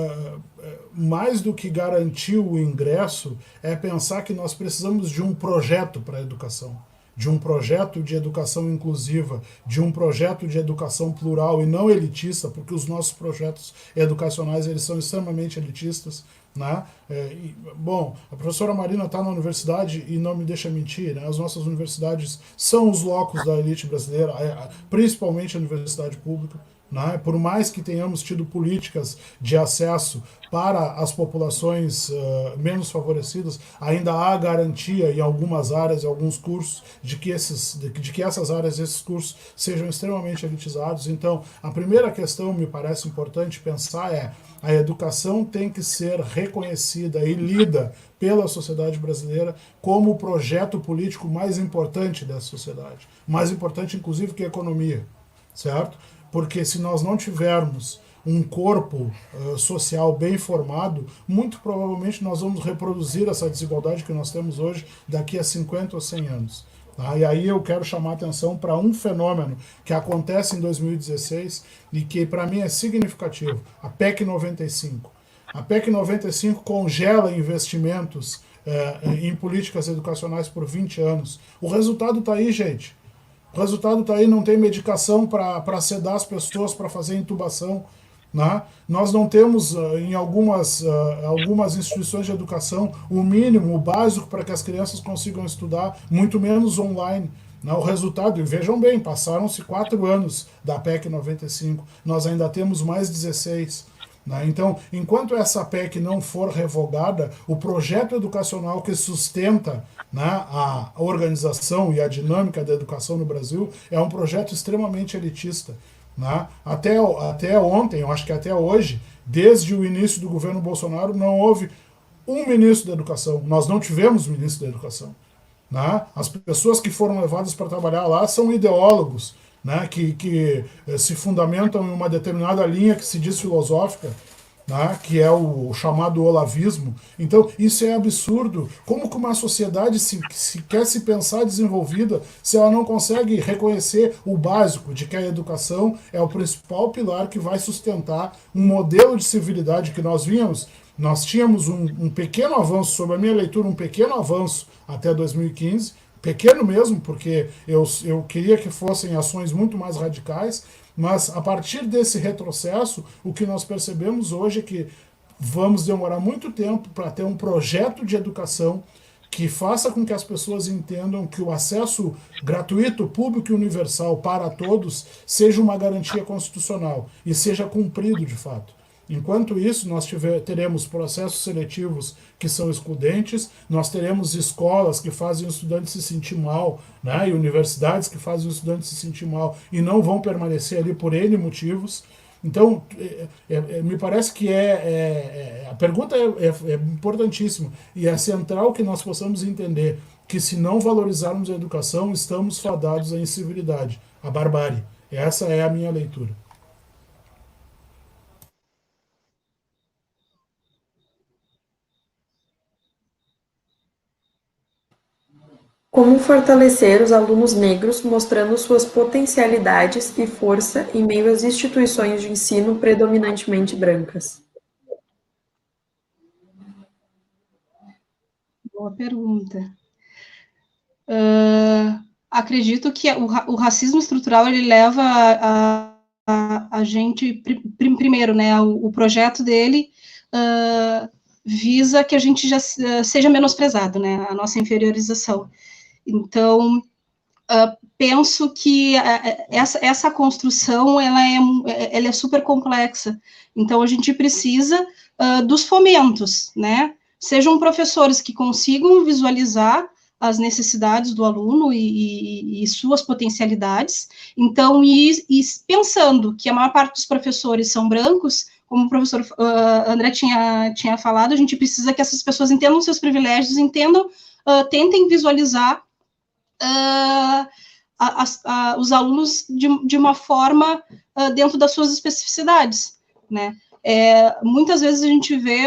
mais do que garantir o ingresso, é pensar que nós precisamos de um projeto para a educação. de um projeto de educação inclusiva, de um projeto de educação plural e não elitista, porque os nossos projetos educacionais eles são extremamente elitistas, né? Bom, a professora Marina está na universidade e não me deixa mentir, né? As nossas universidades são os locos da elite brasileira, principalmente a universidade pública. Né? Por mais que tenhamos tido políticas de acesso para as populações menos favorecidas, ainda há garantia em algumas áreas, em alguns cursos, de que essas áreas, esses cursos, sejam extremamente elitizados. Então, a primeira questão, me parece importante pensar é: a educação tem que ser reconhecida e lida pela sociedade brasileira como o projeto político mais importante dessa sociedade. Mais importante, inclusive, que a economia, certo? Porque se nós não tivermos um corpo social bem formado, muito provavelmente nós vamos reproduzir essa desigualdade que nós temos hoje daqui a 50 ou 100 anos. Tá? E aí eu quero chamar a atenção para um fenômeno que acontece em 2016 e que para mim é significativo, a PEC 95. A PEC 95 congela investimentos em políticas educacionais por 20 anos. O resultado está aí, gente. O resultado está aí, não tem medicação para sedar as pessoas, para fazer intubação. Né? Nós não temos, em algumas instituições de educação, o mínimo, o básico para que as crianças consigam estudar, muito menos online. Né? O resultado, e vejam bem, passaram-se 4 anos da PEC 95, nós ainda temos mais 16. Né? Então, enquanto essa PEC não for revogada, o projeto educacional que sustenta, né, a organização e a dinâmica da educação no Brasil é um projeto extremamente elitista. Né? Até ontem, eu acho que até hoje, desde o início do governo Bolsonaro, não houve um ministro da educação. Nós não tivemos ministro da educação. Né? As pessoas que foram levadas para trabalhar lá são ideólogos, né, que se fundamentam em uma determinada linha que se diz filosófica, né, que é o chamado olavismo. Então, isso é absurdo. Como que uma sociedade se quer se pensar desenvolvida se ela não consegue reconhecer o básico de que a educação é o principal pilar que vai sustentar um modelo de civilidade que nós vínhamos? Nós tínhamos um pequeno avanço, sob a minha leitura, um pequeno avanço até 2015, pequeno mesmo, porque eu queria que fossem ações muito mais radicais, mas a partir desse retrocesso, o que nós percebemos hoje é que vamos demorar muito tempo para ter um projeto de educação que faça com que as pessoas entendam que o acesso gratuito, público e universal para todos seja uma garantia constitucional e seja cumprido de fato. Enquanto isso, nós teremos processos seletivos que são excludentes, nós teremos escolas que fazem o estudante se sentir mal, né, e universidades que fazem o estudante se sentir mal e não vão permanecer ali por N motivos. Então, me parece que a pergunta é importantíssima e é central que nós possamos entender que se não valorizarmos a educação, estamos fadados à incivilidade, à barbárie. Essa é a minha leitura. Como fortalecer os alunos negros mostrando suas potencialidades e força em meio às instituições de ensino predominantemente brancas? Boa pergunta. Acredito que o racismo estrutural ele leva a gente, primeiro, né, o projeto dele visa que a gente já seja menosprezado, né, a nossa inferiorização. Então, penso que essa construção ela é super complexa. Então, a gente precisa dos fomentos, né? Sejam professores que consigam visualizar as necessidades do aluno e suas potencialidades. Então, e pensando que a maior parte dos professores são brancos, como o professor André tinha falado, a gente precisa que essas pessoas entendam seus privilégios, tentem visualizar os alunos de uma forma dentro das suas especificidades, né? Muitas vezes a gente vê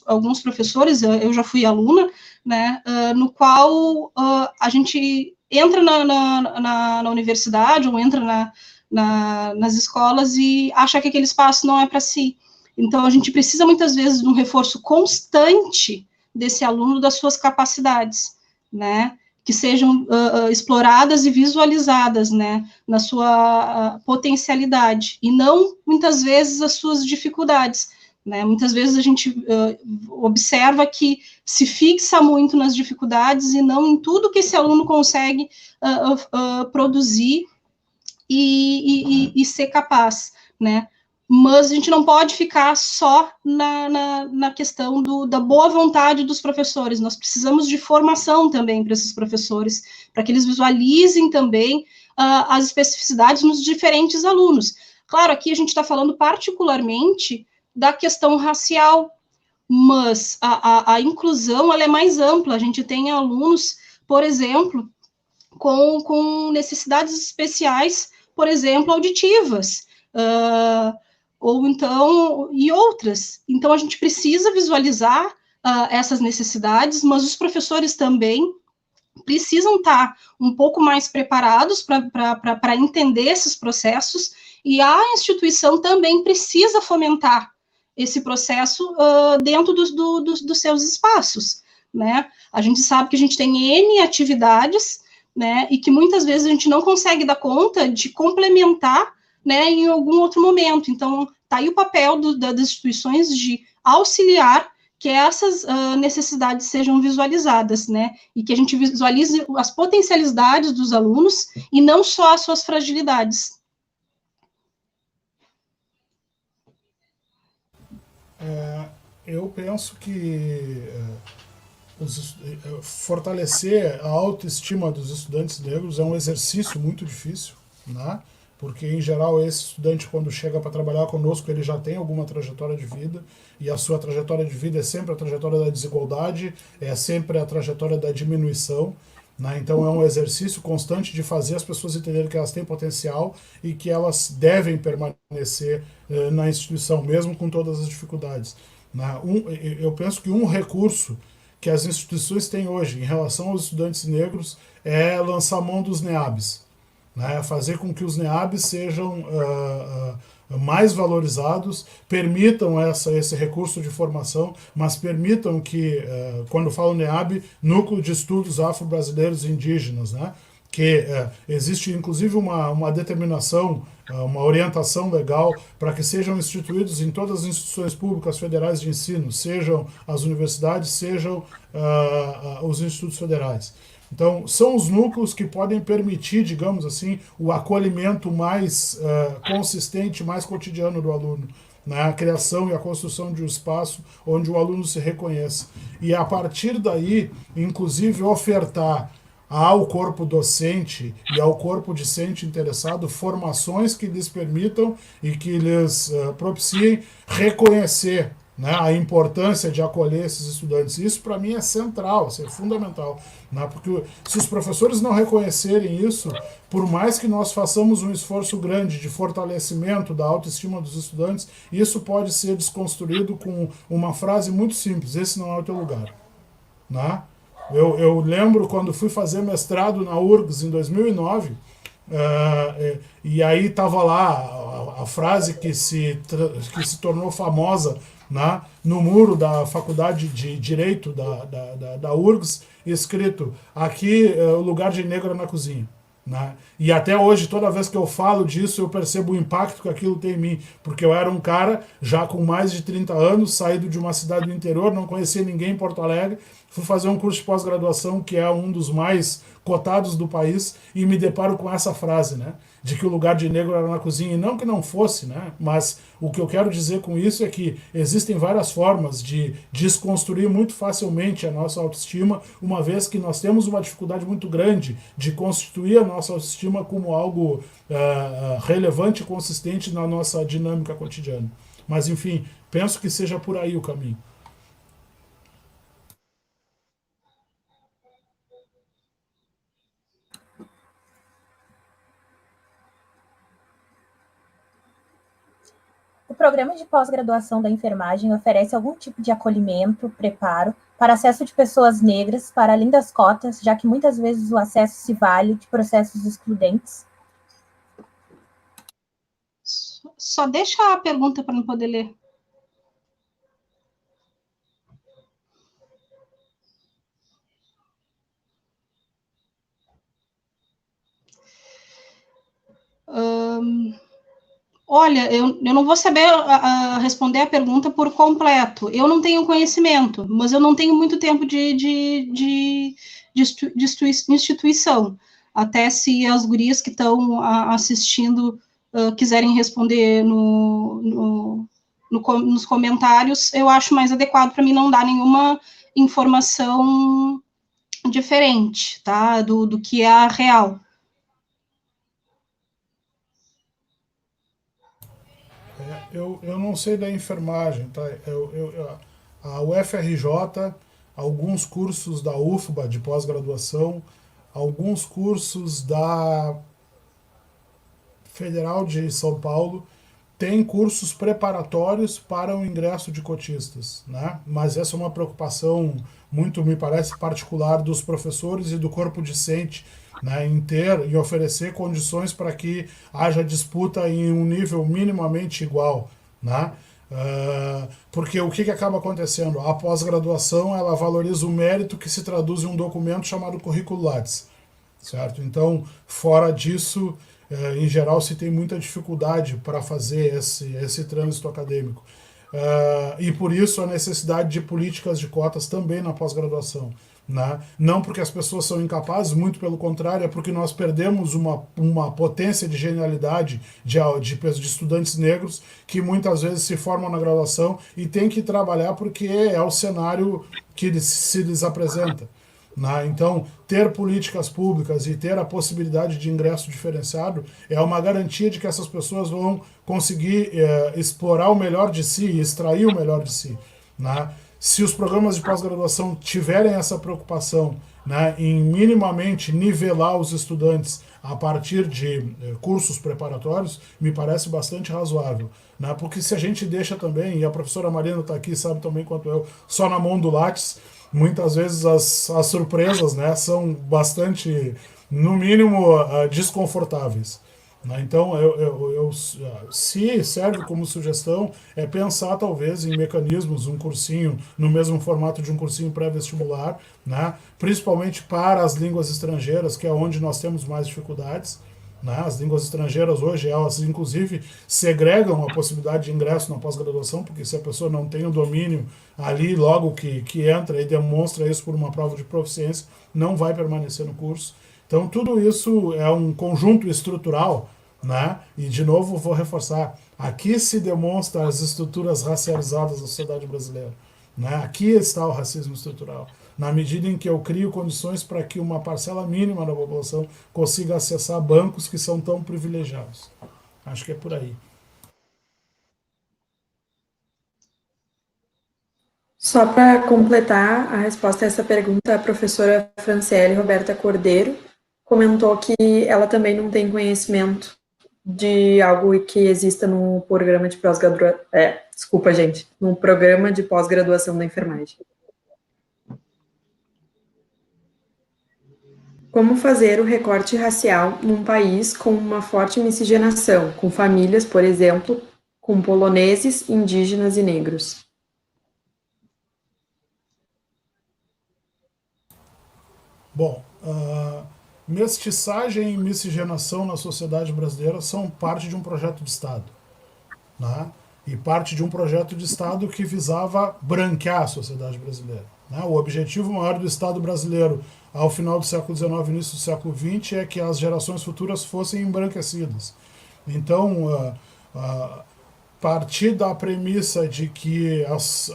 alguns professores, eu já fui aluna, né, no qual a gente entra na universidade ou entra nas escolas e acha que aquele espaço não é para si. Então, a gente precisa muitas vezes de um reforço constante desse aluno das suas capacidades, né, que sejam exploradas e visualizadas, né, na sua potencialidade, e não, muitas vezes, as suas dificuldades, né. Muitas vezes a gente observa que se fixa muito nas dificuldades e não em tudo que esse aluno consegue produzir e ser capaz, né. Mas a gente não pode ficar só na questão da boa vontade dos professores, nós precisamos de formação também para esses professores, para que eles visualizem também as especificidades nos diferentes alunos. Claro, aqui a gente está falando particularmente da questão racial, mas a inclusão, ela é mais ampla, a gente tem alunos, por exemplo, com necessidades especiais, por exemplo, auditivas, ou então, e outras. Então, a gente precisa visualizar essas necessidades, mas os professores também precisam estar um pouco mais preparados para entender esses processos, e a instituição também precisa fomentar esse processo dentro dos seus espaços, né? A gente sabe que a gente tem N atividades, né, e que muitas vezes a gente não consegue dar conta de complementar, né, em algum outro momento. Então, está aí o papel das instituições de auxiliar que essas necessidades sejam visualizadas, né, e que a gente visualize as potencialidades dos alunos e não só as suas fragilidades. Eu penso que fortalecer a autoestima dos estudantes negros é um exercício muito difícil, né? Porque, em geral, esse estudante, quando chega para trabalhar conosco, ele já tem alguma trajetória de vida, e a sua trajetória de vida é sempre a trajetória da desigualdade, é sempre a trajetória da diminuição, né? Então, é um exercício constante de fazer as pessoas entenderem que elas têm potencial e que elas devem permanecer na instituição, mesmo com todas as dificuldades. Né? Eu penso que um recurso que as instituições têm hoje em relação aos estudantes negros é lançar mão dos NEABs, né? Fazer com que os NEABs sejam mais valorizados, permitam esse recurso de formação, mas permitam que, quando falo NEAB, Núcleo de Estudos Afro-Brasileiros e Indígenas, né? Que existe inclusive uma determinação, uma orientação legal para que sejam instituídos em todas as instituições públicas federais de ensino, sejam as universidades, sejam os institutos federais. Então, são os núcleos que podem permitir, digamos assim, o acolhimento mais consistente, mais cotidiano do aluno, né? A criação e a construção de um espaço onde o aluno se reconheça. E, a partir daí, inclusive, ofertar ao corpo docente e ao corpo discente interessado formações que lhes permitam e que lhes propiciem reconhecer, né, a importância de acolher esses estudantes. Isso, para mim, é central, isso é fundamental. Né, porque se os professores não reconhecerem isso, por mais que nós façamos um esforço grande de fortalecimento da autoestima dos estudantes, isso pode ser desconstruído com uma frase muito simples: esse não é o teu lugar. Né? Eu lembro quando fui fazer mestrado na URGS em 2009, e aí estava lá a frase que se tornou famosa, né, no muro da Faculdade de Direito da URGS, escrito: aqui o lugar de negro é na cozinha. Né? E até hoje, toda vez que eu falo disso, eu percebo o impacto que aquilo tem em mim, porque eu era um cara já com mais de 30 anos, saído de uma cidade do interior, não conhecia ninguém em Porto Alegre, fui fazer um curso de pós-graduação que é um dos mais cotados do país e me deparo com essa frase, né, de que o lugar de negro era na cozinha. E não que não fosse, né, mas o que eu quero dizer com isso é que existem várias formas de desconstruir muito facilmente a nossa autoestima, uma vez que nós temos uma dificuldade muito grande de constituir a nossa autoestima como algo relevante e consistente na nossa dinâmica cotidiana. Mas, enfim, penso que seja por aí o caminho. O programa de pós-graduação da enfermagem oferece algum tipo de acolhimento, preparo para acesso de pessoas negras, para além das cotas, já que muitas vezes o acesso se vale de processos excludentes? Só deixa a pergunta para não poder ler. Olha, eu não vou saber responder a pergunta por completo. Eu não tenho conhecimento, mas eu não tenho muito tempo de instituição. Até se as gurias que estão assistindo quiserem responder nos comentários, eu acho mais adequado para mim não dar nenhuma informação diferente, tá? Do que é a real. Eu não sei da enfermagem, tá? A UFRJ, alguns cursos da UFBA de pós-graduação, alguns cursos da Federal de São Paulo tem cursos preparatórios para o ingresso de cotistas, né? Mas essa é uma preocupação muito, me parece, particular dos professores e do corpo docente, né, em ter e oferecer condições para que haja disputa em um nível minimamente igual, né? Porque o que acaba acontecendo? A pós-graduação ela valoriza o mérito que se traduz em um documento chamado currículo Lattes, certo? Então, fora disso, em geral, se tem muita dificuldade para fazer esse trânsito acadêmico. E por isso a necessidade de políticas de cotas também na pós-graduação. Né? Não porque as pessoas são incapazes, muito pelo contrário, é porque nós perdemos uma potência de genialidade de estudantes negros que muitas vezes se formam na graduação e têm que trabalhar porque é o cenário que se lhes apresenta. Né? Então, ter políticas públicas e ter a possibilidade de ingresso diferenciado é uma garantia de que essas pessoas vão conseguir explorar o melhor de si e extrair o melhor de si. Né? Se os programas de pós-graduação tiverem essa preocupação, né, em minimamente nivelar os estudantes a partir de cursos preparatórios, me parece bastante razoável. Né? Porque se a gente deixa também, e a professora Marina está aqui, sabe também quanto eu, só na mão do Lattes, muitas vezes as surpresas, né, são bastante, no mínimo, desconfortáveis. Né? Então, se serve como sugestão, é pensar talvez em mecanismos, um cursinho no mesmo formato de um cursinho pré-vestibular, né? Principalmente para as línguas estrangeiras, que é onde nós temos mais dificuldades. Né? As línguas estrangeiras hoje, elas inclusive segregam a possibilidade de ingresso na pós-graduação, porque se a pessoa não tem o domínio ali, logo que entra e demonstra isso por uma prova de proficiência, não vai permanecer no curso. Então, tudo isso é um conjunto estrutural, né? E, de novo, vou reforçar, aqui se demonstra as estruturas racializadas da sociedade brasileira. Né? Aqui está o racismo estrutural. Na medida em que eu crio condições para que uma parcela mínima da população consiga acessar bancos que são tão privilegiados. Acho que é por aí. Só para completar a resposta a essa pergunta, a professora Franciele Roberta Cordeiro comentou que ela também não tem conhecimento de algo que exista no programa de pós-graduação, no programa de pós-graduação da enfermagem. Como fazer o recorte racial num país com uma forte miscigenação, com famílias, por exemplo, com poloneses, indígenas e negros? Bom, mestiçagem e miscigenação na sociedade brasileira são parte de um projeto de Estado. Né? E parte de um projeto de Estado que visava branquear a sociedade brasileira. Né? O objetivo maior do Estado brasileiro ao final do século XIX e início do século XX é que as gerações futuras fossem embranquecidas. Então, partir da premissa de que as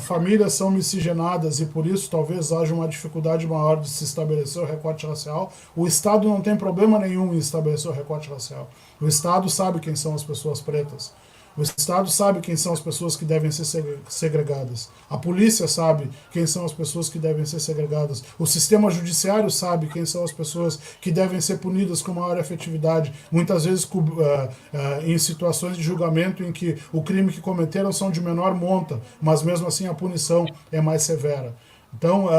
famílias são miscigenadas e por isso talvez haja uma dificuldade maior de se estabelecer o recorte racial, o Estado não tem problema nenhum em estabelecer o recorte racial. O Estado sabe quem são as pessoas pretas. O Estado sabe quem são as pessoas que devem ser segregadas. A polícia sabe quem são as pessoas que devem ser segregadas. O sistema judiciário sabe quem são as pessoas que devem ser punidas com maior efetividade. Muitas vezes em situações de julgamento em que o crime que cometeram são de menor monta, mas mesmo assim a punição é mais severa. Então,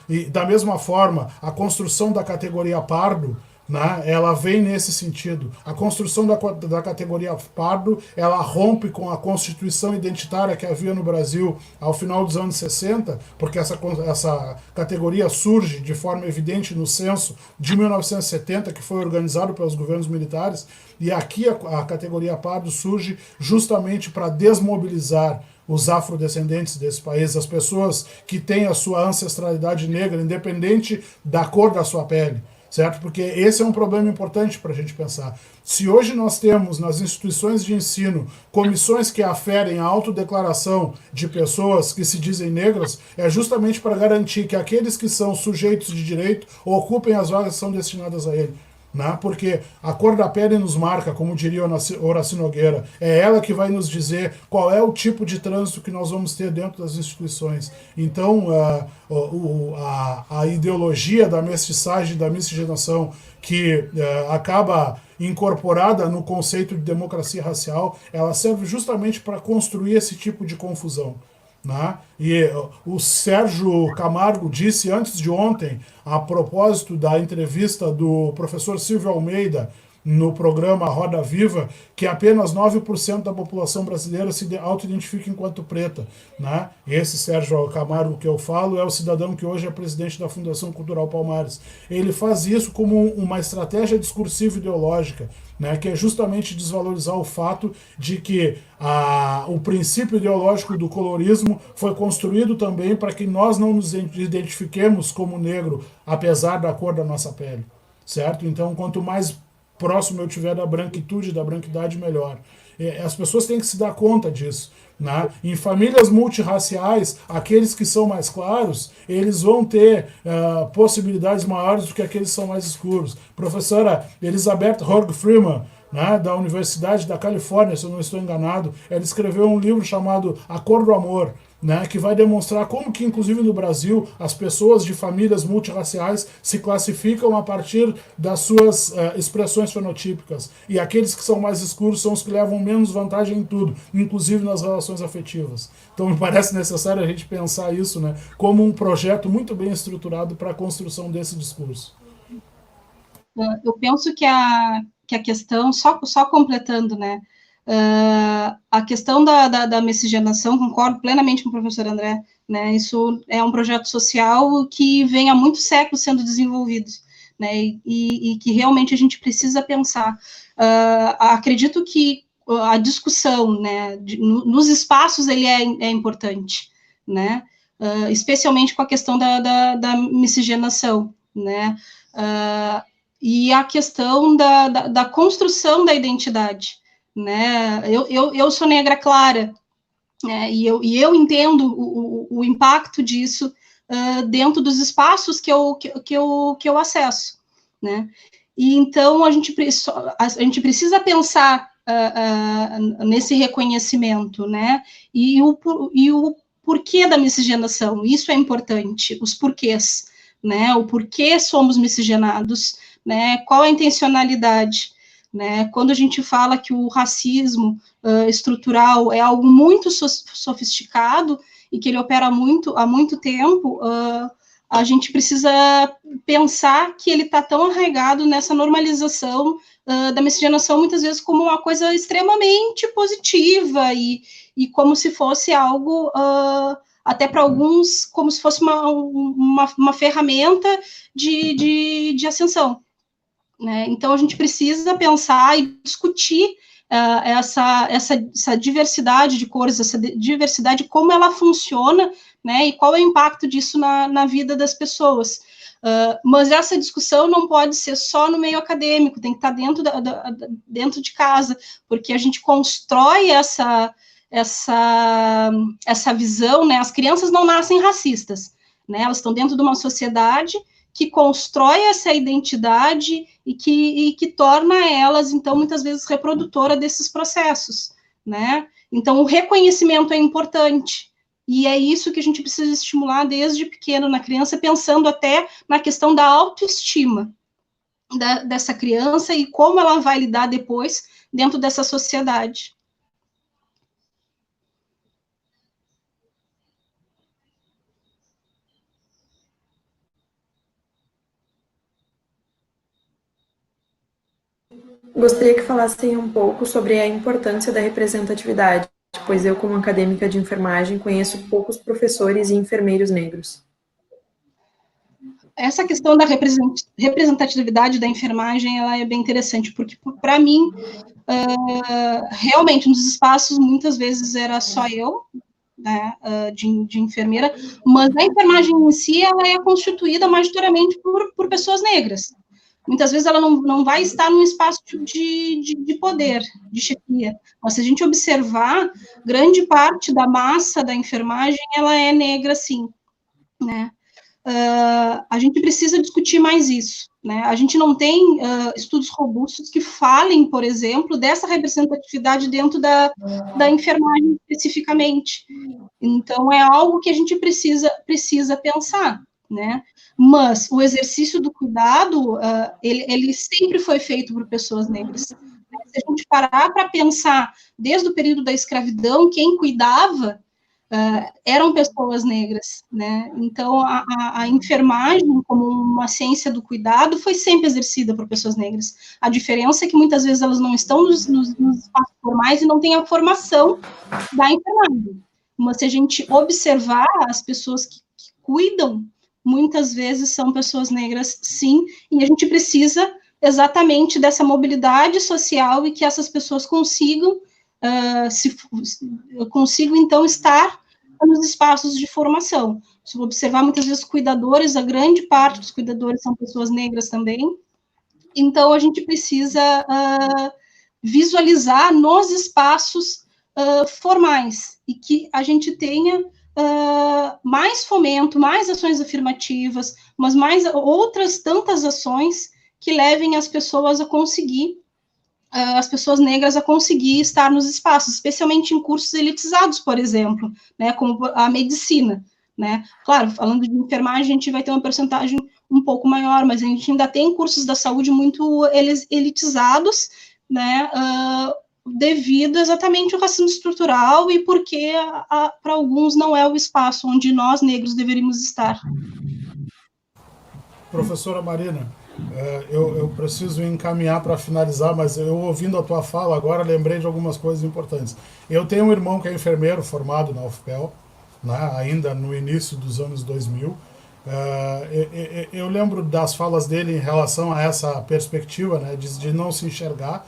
e da mesma forma, a construção da categoria pardo, né, ela vem nesse sentido. A construção da categoria pardo, ela rompe com a constituição identitária que havia no Brasil ao final dos anos 60, porque essa categoria surge de forma evidente no censo de 1970, que foi organizado pelos governos militares, e aqui a categoria pardo surge justamente para desmobilizar os afrodescendentes desse país, as pessoas que têm a sua ancestralidade negra, independente da cor da sua pele, certo? Porque esse é um problema importante para a gente pensar. Se hoje nós temos nas instituições de ensino comissões que aferem a autodeclaração de pessoas que se dizem negras, é justamente para garantir que aqueles que são sujeitos de direito ocupem as vagas que são destinadas a ele. Né? Porque a cor da pele nos marca, como diria Horaci Nogueira, é ela que vai nos dizer qual é o tipo de trânsito que nós vamos ter dentro das instituições. Então, a ideologia da mestiçagem, da miscigenação, que acaba incorporada no conceito de democracia racial, ela serve justamente para construir esse tipo de confusão. Né? E o Sérgio Camargo disse antes de ontem, a propósito da entrevista do professor Silvio Almeida no programa Roda Viva, que apenas 9% da população brasileira se auto-identifica enquanto preta. Né? Esse Sérgio Camargo que eu falo é o cidadão que hoje é presidente da Fundação Cultural Palmares. Ele faz isso como uma estratégia discursiva ideológica, né, que é justamente desvalorizar o fato de que o princípio ideológico do colorismo foi construído também para que nós não nos identifiquemos como negro, apesar da cor da nossa pele, certo? Então, quanto mais próximo eu tiver da branquitude, da branquidade, melhor. As pessoas têm que se dar conta disso. Né? Em famílias multirraciais, aqueles que são mais claros, eles vão ter possibilidades maiores do que aqueles que são mais escuros. Professora Elizabeth Horg Freeman, né, da Universidade da Califórnia, se eu não estou enganado, ela escreveu um livro chamado A Cor do Amor, né, que vai demonstrar como que, inclusive no Brasil, as pessoas de famílias multirraciais se classificam a partir das suas expressões fenotípicas. E aqueles que são mais escuros são os que levam menos vantagem em tudo, inclusive nas relações afetivas. Então me parece necessário a gente pensar isso, né, como um projeto muito bem estruturado para a construção desse discurso. Eu penso que a questão, só completando, né, a questão da miscigenação, concordo plenamente com o professor André, né, isso é um projeto social que vem há muitos séculos sendo desenvolvido, né, e que realmente a gente precisa pensar. Acredito que a discussão, né, nos espaços ele é importante, né, especialmente com a questão da miscigenação, né, e a questão da construção da identidade, né? Eu sou negra clara, né? E eu entendo o impacto disso dentro dos espaços que eu acesso, né? E então a gente precisa pensar nesse reconhecimento, né? E o porquê da miscigenação, isso é importante, os porquês, né? O porquê somos miscigenados, né? Qual a intencionalidade, né? Quando a gente fala que o racismo estrutural é algo muito sofisticado e que ele opera há muito tempo, a gente precisa pensar que ele está tão arraigado nessa normalização da miscigenação, muitas vezes como uma coisa extremamente positiva e como se fosse algo, até para alguns, como se fosse uma ferramenta de ascensão. Né? Então, a gente precisa pensar e discutir essa diversidade de cores, essa diversidade, como ela funciona, né? E qual é o impacto disso na vida das pessoas. Mas essa discussão não pode ser só no meio acadêmico, tem que estar dentro de casa, porque a gente constrói essa visão, né? As crianças não nascem racistas, né? Elas estão dentro de uma sociedade que constrói essa identidade e que torna elas, então, muitas vezes, reprodutora desses processos, né? Então, o reconhecimento é importante, e é isso que a gente precisa estimular desde pequeno na criança, pensando até na questão da autoestima dessa criança e como ela vai lidar depois dentro dessa sociedade. Gostaria que falassem um pouco sobre a importância da representatividade, pois eu, como acadêmica de enfermagem, conheço poucos professores e enfermeiros negros. Essa questão da representatividade da enfermagem, ela é bem interessante, porque, para mim, realmente, nos espaços, muitas vezes era só eu, né, de enfermeira, mas a enfermagem em si, ela é constituída majoritariamente por pessoas negras. Muitas vezes ela não vai estar num espaço de poder, de chefia. Mas se a gente observar, grande parte da massa da enfermagem, ela é negra, sim, né? A gente precisa discutir mais isso, né? A gente não tem estudos robustos que falem, por exemplo, dessa representatividade dentro da enfermagem especificamente. Então, é algo que a gente precisa pensar, né? Mas o exercício do cuidado, ele sempre foi feito por pessoas negras. Se a gente parar para pensar, desde o período da escravidão, quem cuidava eram pessoas negras, né? Então, a enfermagem, como uma ciência do cuidado, foi sempre exercida por pessoas negras. A diferença é que, muitas vezes, elas não estão nos espaços formais e não têm a formação da enfermagem. Mas, se a gente observar, as pessoas que cuidam, muitas vezes são pessoas negras, sim, e a gente precisa exatamente dessa mobilidade social e que essas pessoas consigam, então, estar nos espaços de formação. Se observar, muitas vezes, cuidadores, a grande parte dos cuidadores são pessoas negras também. Então, a gente precisa visualizar nos espaços formais e que a gente tenha mais fomento, mais ações afirmativas, mas mais outras tantas ações que levem as pessoas a conseguir, as pessoas negras a conseguir estar nos espaços, especialmente em cursos elitizados, por exemplo, né, como a medicina, né? Claro, falando de enfermagem, a gente vai ter uma porcentagem um pouco maior, mas a gente ainda tem cursos da saúde muito elitizados, né, devido exatamente ao racismo estrutural e porque para alguns não é o espaço onde nós negros deveríamos estar. Professora Marina, eu preciso encaminhar para finalizar, mas eu, ouvindo a tua fala agora, lembrei de algumas coisas importantes. Eu tenho um irmão que é enfermeiro formado na UFPEL, né, ainda no início dos anos 2000. Eu lembro das falas dele em relação a essa perspectiva, né, de não se enxergar,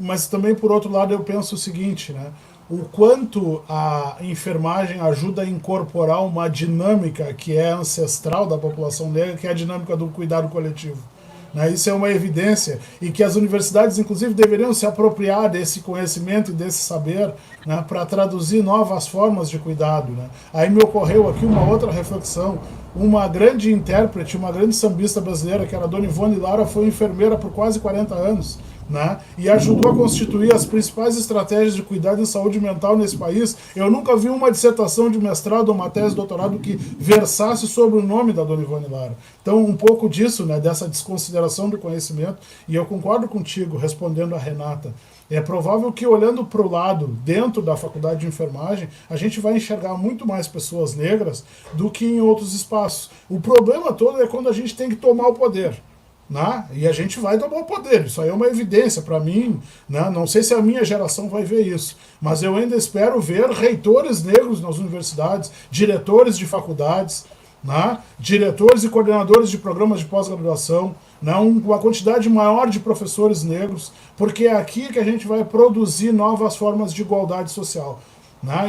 mas também, por outro lado, eu penso o seguinte, né, o quanto a enfermagem ajuda a incorporar uma dinâmica que é ancestral da população negra, que é a dinâmica do cuidado coletivo. Isso é uma evidência e que as universidades, inclusive, deveriam se apropriar desse conhecimento e desse saber, né, para traduzir novas formas de cuidado. Aí me ocorreu aqui uma outra reflexão. Uma grande intérprete, uma grande sambista brasileira, que era a Dona Ivone Lara, foi enfermeira por quase 40 anos. E ajudou a constituir as principais estratégias de cuidado em saúde mental nesse país. Eu nunca vi uma dissertação de mestrado ou uma tese de doutorado que versasse sobre o nome da Dona Ivone Lara. Então, um pouco disso, dessa desconsideração do conhecimento, e eu concordo contigo, respondendo a Renata, é provável que, olhando para o lado, dentro da faculdade de enfermagem, a gente vai enxergar muito mais pessoas negras do que em outros espaços. O problema todo é quando a gente tem que tomar o poder. E a gente vai tomar o poder, isso aí é uma evidência para mim, não sei se a minha geração vai ver isso, mas eu ainda espero ver reitores negros nas universidades, diretores de faculdades, diretores e coordenadores de programas de pós-graduação, uma quantidade maior de professores negros, porque é aqui que a gente vai produzir novas formas de igualdade social.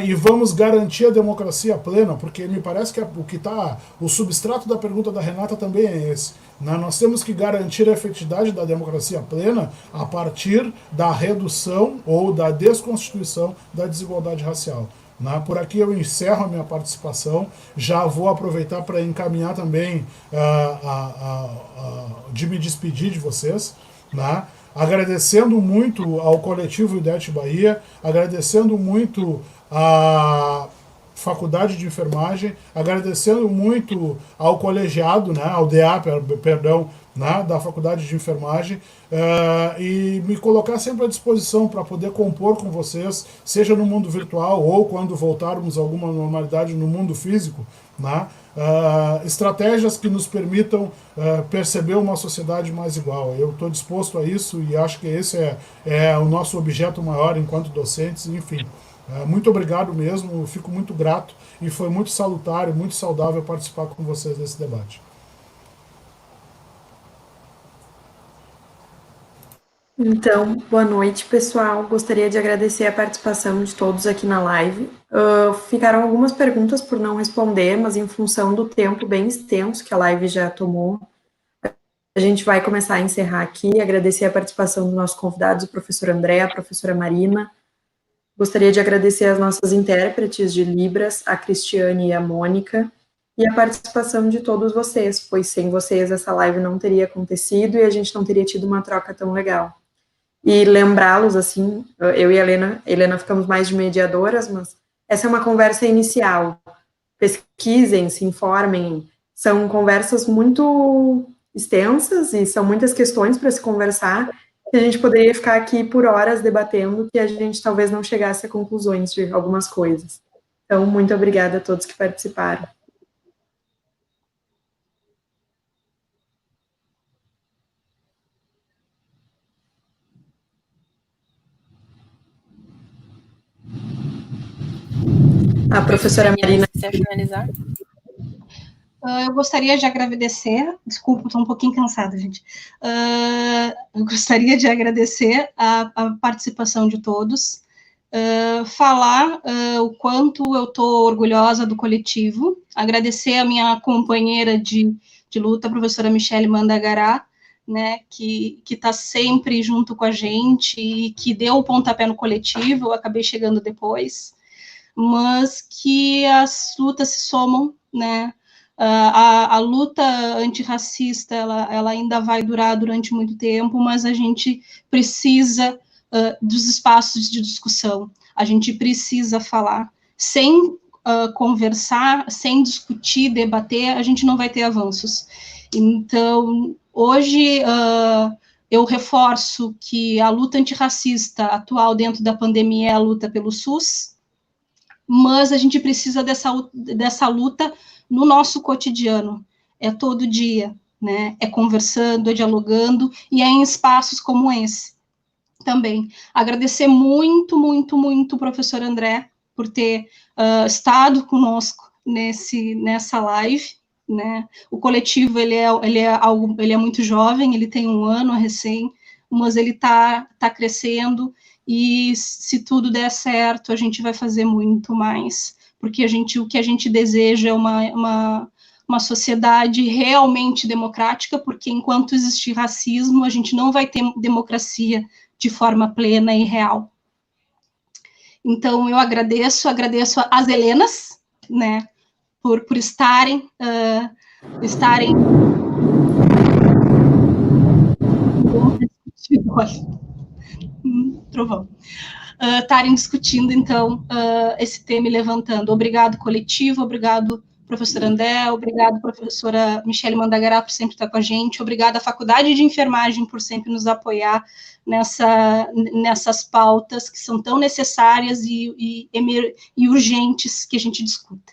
E vamos garantir a democracia plena, porque me parece que o substrato da pergunta da Renata também é esse. Nós temos que garantir a efetividade da democracia plena a partir da redução ou da desconstituição da desigualdade racial. Por aqui eu encerro a minha participação, já vou aproveitar para encaminhar também, de me despedir de vocês, agradecendo muito ao coletivo IDET Bahia, agradecendo muito a Faculdade de Enfermagem, agradecendo muito ao colegiado, ao DA, perdão, né, da Faculdade de Enfermagem, e me colocar sempre à disposição para poder compor com vocês, seja no mundo virtual ou quando voltarmos a alguma normalidade no mundo físico, né, estratégias que nos permitam perceber uma sociedade mais igual. Eu estou disposto a isso e acho que esse é o nosso objeto maior enquanto docentes, enfim. Muito obrigado mesmo, fico muito grato e foi muito salutar e muito saudável participar com vocês desse debate. Então, boa noite, pessoal. Gostaria de agradecer a participação de todos aqui na live. Ficaram algumas perguntas por não responder, mas em função do tempo bem extenso que a live já tomou, a gente vai começar a encerrar aqui. Agradecer a participação dos nossos convidados, o professor André, a professora Marina. Gostaria de agradecer as nossas intérpretes de Libras, a Cristiane e a Mônica, e a participação de todos vocês, pois sem vocês essa live não teria acontecido e a gente não teria tido uma troca tão legal. E lembrá-los, assim, eu e a Helena ficamos mais de mediadoras, mas essa é uma conversa inicial. Pesquisem, se informem, são conversas muito extensas e são muitas questões para se conversar, e a gente poderia ficar aqui por horas debatendo que a gente talvez não chegasse a conclusões de algumas coisas. Então, muito obrigada a todos que participaram. A professora Marina. Se quiser finalizar. Eu gostaria de agradecer, desculpa, estou um pouquinho cansada, gente. Eu gostaria de agradecer a participação de todos, falar o quanto eu estou orgulhosa do coletivo, agradecer a minha companheira de luta, a professora Michele Mandagará, né, que está sempre junto com a gente e que deu o pontapé no coletivo, eu acabei chegando depois, mas que as lutas se somam, né? A luta antirracista, ela ainda vai durar durante muito tempo, mas a gente precisa dos espaços de discussão, a gente precisa falar. Sem conversar, sem discutir, debater, a gente não vai ter avanços. Então, hoje, eu reforço que a luta antirracista atual dentro da pandemia é a luta pelo SUS, mas a gente precisa dessa luta no nosso cotidiano, é todo dia, né? É conversando, é dialogando, e é em espaços como esse também. Agradecer muito, muito, muito o professor André por ter estado conosco nessa live, né? O coletivo, ele é muito jovem, ele tem 1 ano recém, mas ele está crescendo, e se tudo der certo, a gente vai fazer muito mais, porque o que a gente deseja é uma sociedade realmente democrática, porque enquanto existir racismo, a gente não vai ter democracia de forma plena e real. Então, eu agradeço às Helenas, né, por estarem trovão, estarem discutindo, então, esse tema e levantando. Obrigado, coletivo, obrigado, professor André, obrigado, professora Michele Mandagará, por sempre estar com a gente, obrigado à Faculdade de Enfermagem por sempre nos apoiar nessas pautas que são tão necessárias e urgentes que a gente discuta.